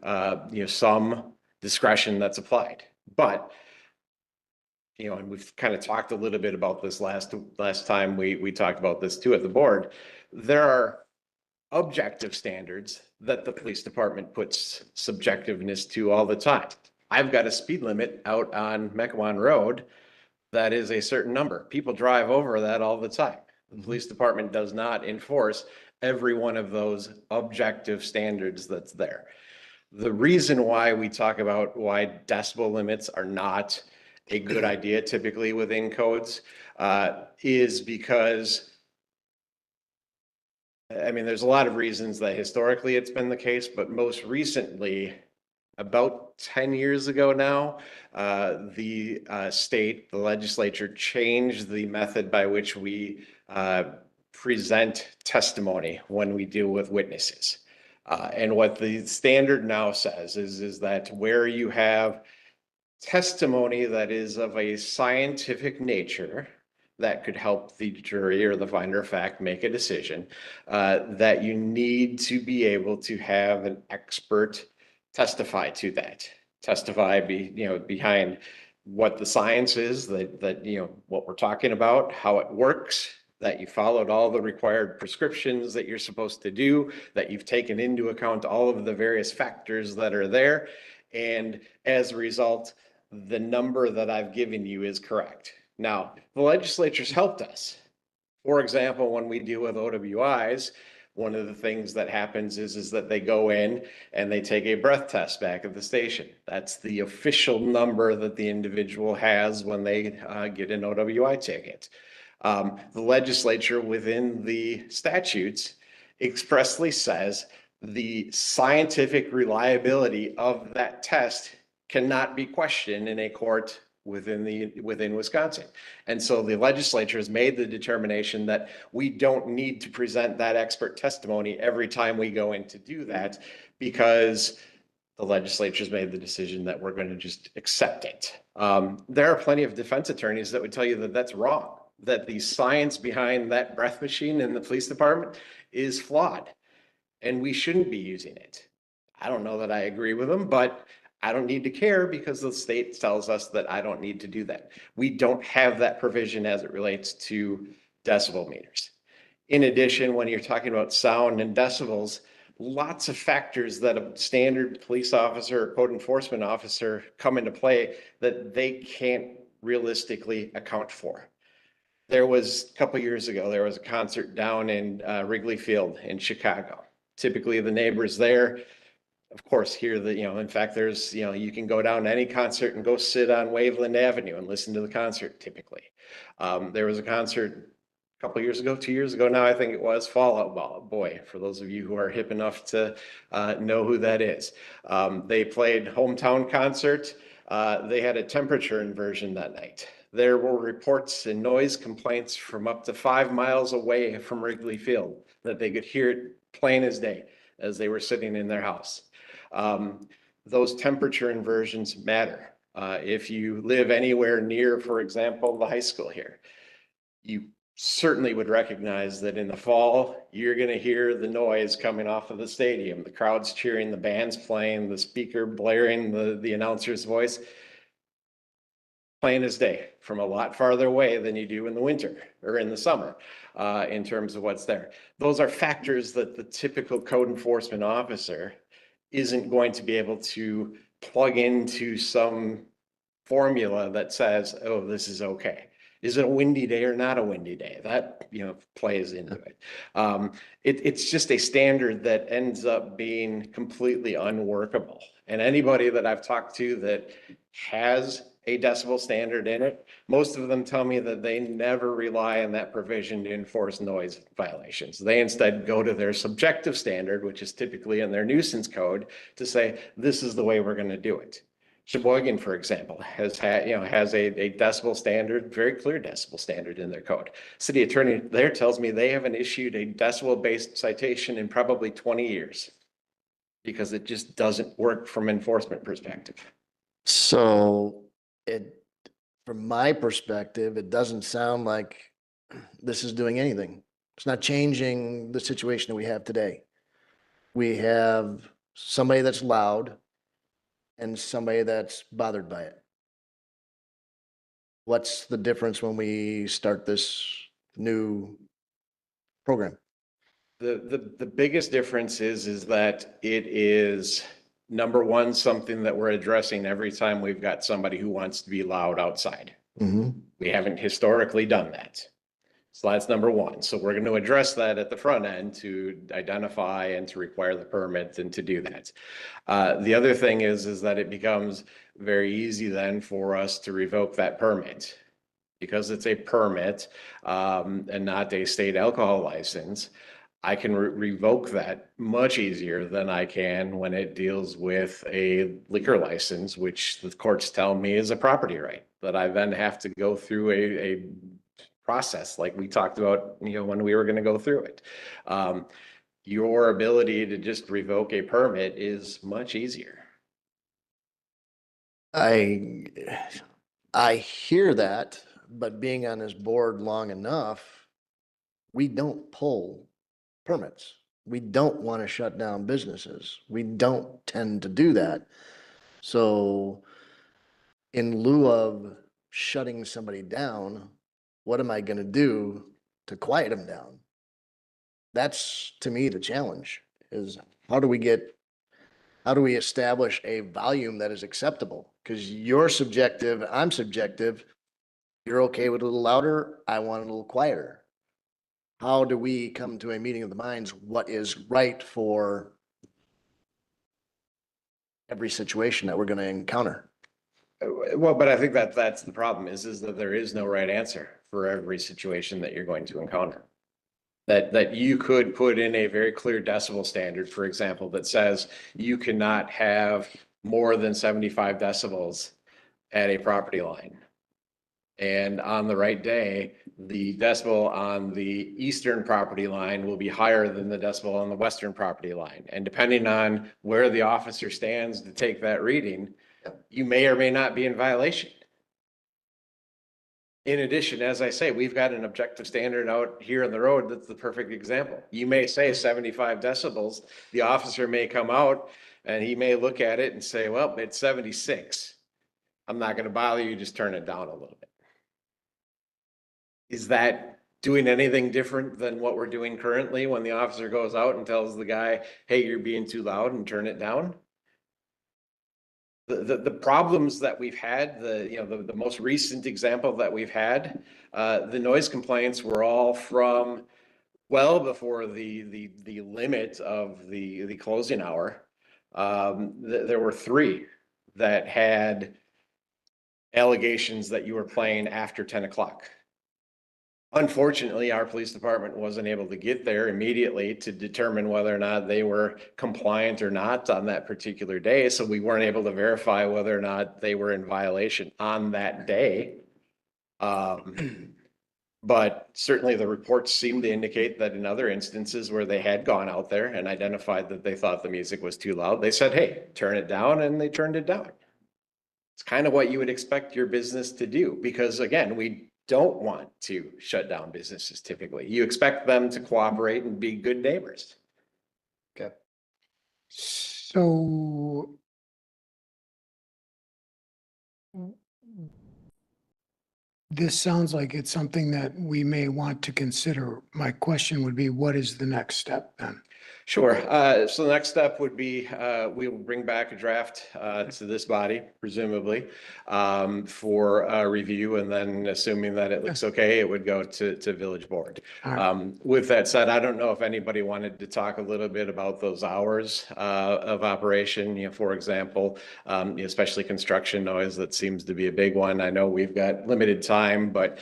some discretion that's applied. But and we've kind of talked a little bit about this last time we talked about this too at the board. There are objective standards that the police department puts subjectiveness to all the time. I've got a speed limit out on Mequon Road that is a certain number. People drive over that all the time. The police department does not enforce every one of those objective standards that's there. The reason why we talk about why decibel limits are not a good idea typically within codes is because, there's a lot of reasons that historically it's been the case, but most recently, about 10 years ago now, the legislature changed the method by which we present testimony when we deal with witnesses. And what the standard now says is that where you have testimony that is of a scientific nature that could help the jury or the finder of fact make a decision, that you need to be able to have an expert testify to that, behind what the science is, that what we're talking about, how it works, that you followed all the required prescriptions that you're supposed to do, that you've taken into account all of the various factors that are there. And as a result, the number that I've given you is correct. Now, the legislature's helped us. For example, when we deal with OWIs, one of the things that happens is that they go in and they take a breath test back at the station. That's the official number that the individual has when they get an OWI ticket. The legislature within the statutes expressly says the scientific reliability of that test cannot be questioned in a court within Wisconsin. And so the legislature has made the determination that we don't need to present that expert testimony every time we go in to do that, because the legislature's made the decision that we're going to just accept it. There are plenty of defense attorneys that would tell you that that's wrong, that the science behind that breath machine in the police department is flawed, and we shouldn't be using it. I don't know that I agree with them, but I don't need to care because the state tells us that I don't need to do that. We don't have that provision as it relates to decibel meters. In addition, when you're talking about sound and decibels, lots of factors that a standard police officer or code enforcement officer come into play that they can't realistically account for. There was, a couple years ago, there was a concert down in Wrigley Field in Chicago. Typically, the neighbors there, of course, hear the, in fact, there's, you can go down to any concert and go sit on Waveland Avenue and listen to the concert typically. There was a concert a couple years ago, 2 years ago now, I think it was, Fall Out Boy, for those of you who are hip enough to know who that is. They played hometown concert. They had a temperature inversion that night. There were reports and noise complaints from up to 5 miles away from Wrigley Field that they could hear it plain as day as they were sitting in their house. Those temperature inversions matter. If you live anywhere near, for example, the high school here, you certainly would recognize that in the fall, you're going to hear the noise coming off of the stadium, the crowds cheering, the bands playing, the speaker blaring, the announcer's voice, plain as day, from a lot farther away than you do in the winter or in the summer, in terms of what's there. Those are factors that the typical code enforcement officer isn't going to be able to plug into some formula that says, oh, this is okay. Is it a windy day or not a windy day? That, plays into it. It's just a standard that ends up being completely unworkable. And anybody that I've talked to that has a decibel standard in it, most of them tell me that they never rely on that provision to enforce noise violations. They instead go to their subjective standard, which is typically in their nuisance code, to say, this is the way we're going to do it. Sheboygan, for example, has a decibel standard, very clear decibel standard in their code. City attorney there tells me they haven't issued a decibel-based citation in probably 20 years because it just doesn't work from enforcement perspective. So from my perspective, it doesn't sound like this is doing anything. It's not changing the situation that we have today. We have somebody that's loud and somebody that's bothered by it. What's the difference when we start this new program? The biggest difference is that it is, number one, something that we're addressing every time we've got somebody who wants to be loud outside. We haven't historically done that. So that's number one. So we're going to address that at the front end to identify and to require the permit and to do that. The other thing is that it becomes very easy then for us to revoke that permit because it's a permit and not a state alcohol license. I can revoke that much easier than I can when it deals with a liquor license, which the courts tell me is a property right, that I then have to go through a process like we talked about, when we were going to go through it. Your ability to just revoke a permit is much easier. I hear that, but being on this board long enough, we don't pull permits. We don't want to shut down businesses. We don't tend to do that. So in lieu of shutting somebody down, what am I going to do to quiet them down? That's, to me, the challenge is how do we establish a volume that is acceptable? Because you're subjective, I'm subjective. You're okay with a little louder, I want it a little quieter. How do we come to a meeting of the minds? What is right for every situation that we're going to encounter? Well, but I think that's the problem is that there is no right answer for every situation that you're going to encounter. That you could put in a very clear decibel standard, for example, that says you cannot have more than 75 decibels at a property line. And on the right day, the decibel on the eastern property line will be higher than the decibel on the western property line. And depending on where the officer stands to take that reading, you may or may not be in violation. In addition, as I say, we've got an objective standard out here on the road that's the perfect example. You may say 75 decibels, the officer may come out and he may look at it and say, well, it's 76. I'm not going to bother you, just turn it down a little bit. Is that doing anything different than what we're doing currently when the officer goes out and tells the guy, hey, you're being too loud and turn it down? the problems that we've had, the most recent example that we've had, the noise complaints were all from well before the limit of the closing hour. There were 3 that had allegations that you were playing after 10 o'clock. Unfortunately, our police department wasn't able to get there immediately to determine whether or not they were compliant or not on that particular day. So we weren't able to verify whether or not they were in violation on that day. But certainly the reports seem to indicate that in other instances where they had gone out there and identified that they thought the music was too loud, they said, hey, turn it down, and they turned it down. It's kind of what you would expect your business to do, because again, we don't want to shut down businesses typically. You expect them to cooperate and be good neighbors. Okay. So this sounds like it's something that we may want to consider. My question would be, what is the next step then? Sure. So the next step would be, we will bring back a draft to this body, presumably, for review, and then assuming that it looks okay, it would go to village board. All right. With that said, I don't know if anybody wanted to talk a little bit about those hours of operation, for example, especially construction noise. That seems to be a big one. I know we've got limited time, but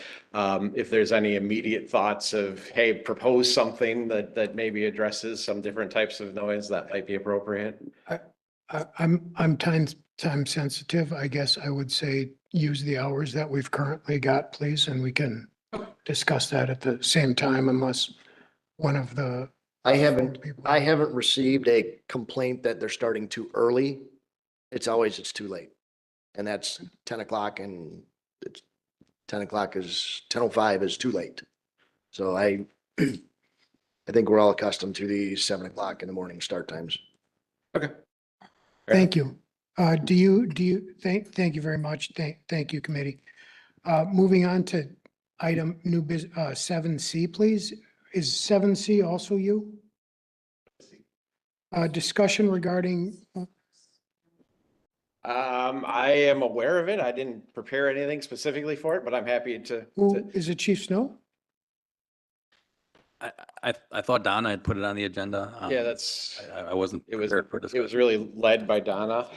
if there's any immediate thoughts of, hey, propose something that maybe addresses some different types of noise, that might be appropriate. I'm time sensitive. I guess I would say use the hours that we've currently got, please, and we can discuss that at the same time unless one of the. I haven't received a complaint that they're starting too early. It's too late. And that's 10 o'clock, and it's 10 o'clock is 10:05 is too late. So I think we're all accustomed to the 7 o'clock in the morning start times. Okay. Thank you. Thank you very much. Thank you, committee. Moving on to item 7C, please. Is 7C also you? Discussion regarding, I am aware of it. I didn't prepare anything specifically for it, but I'm happy to. is it Chief Snow? I thought Donna had put it on the agenda. Yeah, that's. I wasn't It was, prepared for it was discussion. really led by Donna.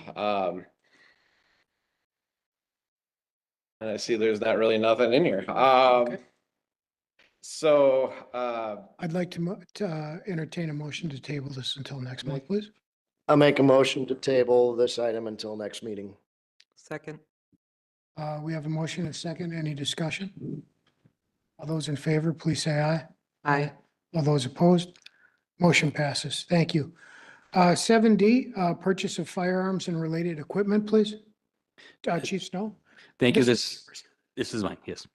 And I see there's not really nothing in here. So, I'd like to entertain a motion to table this until next month, please. I'll make a motion to table this item until next meeting. Second. We have a motion and a second. Any discussion? All those in favor, please say aye. Aye. All those opposed? Motion passes. Thank you. 7D, purchase of firearms and related equipment, please. Chief Snow? Thank you. This This is mine, yes.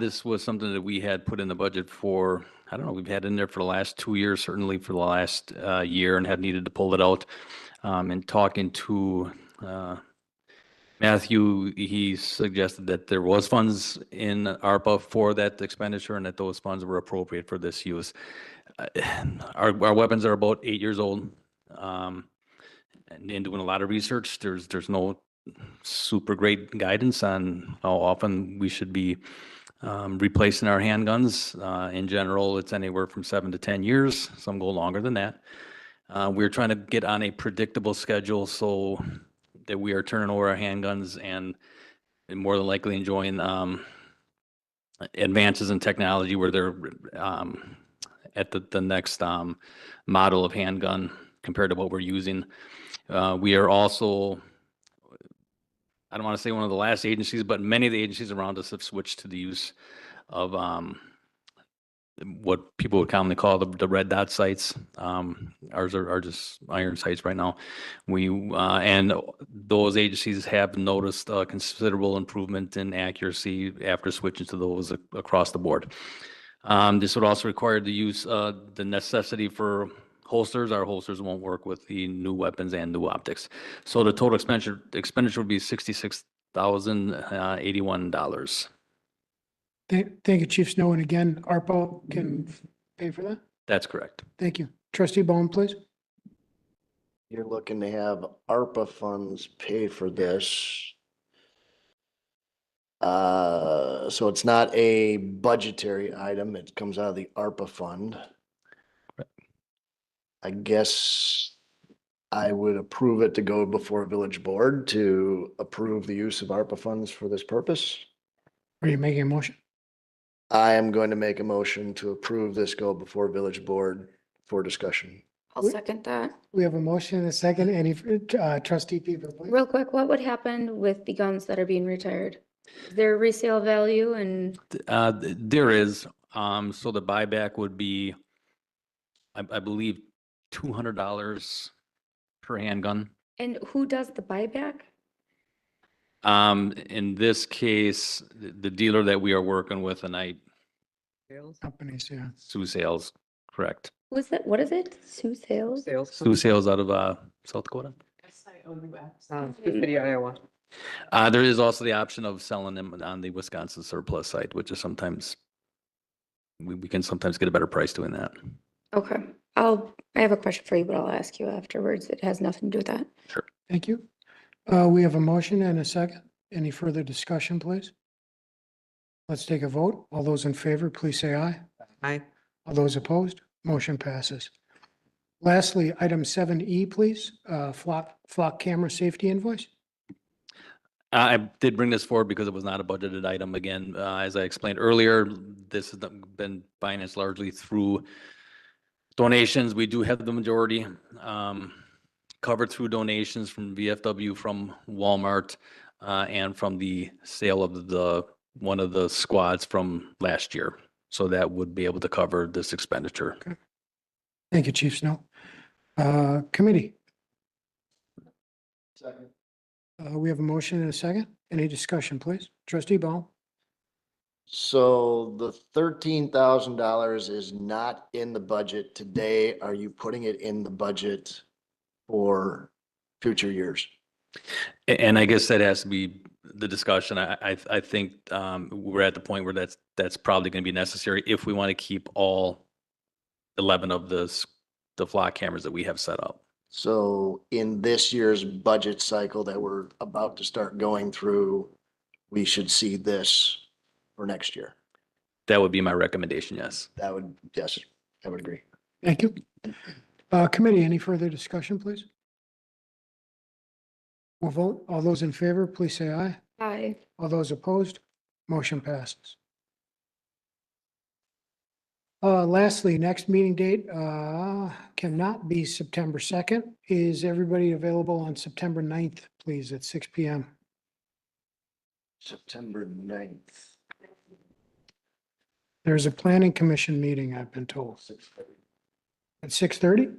This was something that we had put in the budget for, I don't know, we've had in there for the last 2 years, certainly for the last year, and have needed to pull it out. And talking to Matthew, he suggested that there was funds in ARPA for that expenditure and that those funds were appropriate for this use. Our weapons are about 8 years old. And in doing a lot of research, there's no super great guidance on how often we should be replacing our handguns. In general, it's anywhere from 7 to 10 years. Some go longer than that. We're trying to get on a predictable schedule so that we are turning over our handguns and more than likely enjoying advances in technology where they're at the next model of handgun compared to what we're using. We are also, I don't want to say one of the last agencies, but many of the agencies around us have switched to the use of what people would commonly call the red dot sights. Ours are just iron sights right now. And those agencies have noticed a considerable improvement in accuracy after switching to those across the board. This would also require the use, the necessity for holsters. Our holsters won't work with the new weapons and new optics. So the total expenditure would be $66,081. Thank you, Chief Snow. And again, ARPA can pay for that? That's correct. Thank you. Trustee Bowman, please. You're looking to have ARPA funds pay for this. So it's not a budgetary item. It comes out of the ARPA fund. I guess I would approve it to go before village board to approve the use of ARPA funds for this purpose. Are you making a motion? I am going to make a motion to approve this go before village board for discussion. I'll second that. We have a motion and a second. Any, trustee Peter, please? Real quick, what would happen with the guns that are being retired? Is there a resale value and There is, so the buyback would be, I believe, $200 per handgun. who does the buyback? In this case, the dealer that we are working with, and Companies, yeah. Sioux Sales, correct. Who is that? What is it? Sioux Sales? Sioux Sales out of South Dakota. Sioux City, Iowa. There is also the option of selling them on the Wisconsin surplus site, which is sometimes, we can sometimes get a better price doing that. Okay, I have a question for you, but I'll ask you afterwards. It has nothing to do with that. Thank you. We have a motion and a second. Any further discussion, please? Let's take a vote. All those in favor, please say aye. Aye. All those opposed, motion passes. Lastly, item 7E, please, flock camera safety invoice. I did bring this forward because it was not a budgeted item. Again, as I explained earlier, this has been financed largely through donations. We do have the majority covered through donations from VFW, from Walmart, and from the sale of one of the squads from last year. So that would be able to cover this expenditure. Okay. Thank you, Chief Snow. Committee, Second. we have a motion and a second. Any discussion, please? Trustee Ball? So the $13,000 is not in the budget today. Are you putting it in the budget for future years? And I guess that has to be the discussion. I think we're at the point where that's probably going to be necessary if we want to keep all 11 of the flock cameras that we have set up. So in this year's budget cycle that we're about to start going through, we should see this for next year. That would be my recommendation, yes. Yes, I would agree. Thank you. Committee, any further discussion, please? We'll vote. All those in favor, please say aye. Aye. All those opposed, motion passes. Lastly, next meeting date cannot be September 2nd. Is everybody available on September 9th, please, at 6 PM? September 9th. There's a planning commission meeting, I've been told. At 6:30?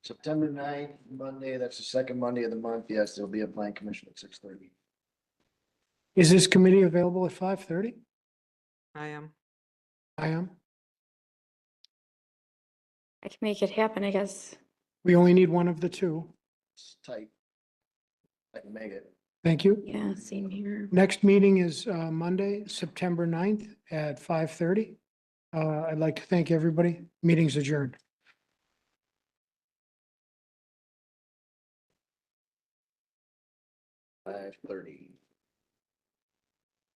September 9th, Monday, that's the second Monday of the month. Yes, there'll be a plan commission at 6:30. Is this committee available at 5:30? I am. I am. I can make it happen, I guess. We only need one of the two. It's tight. I can make it. Thank you. Yeah, same here. Next meeting is Monday, September 9th at 5:30. I'd like to thank everybody. Meeting's adjourned. 5:30.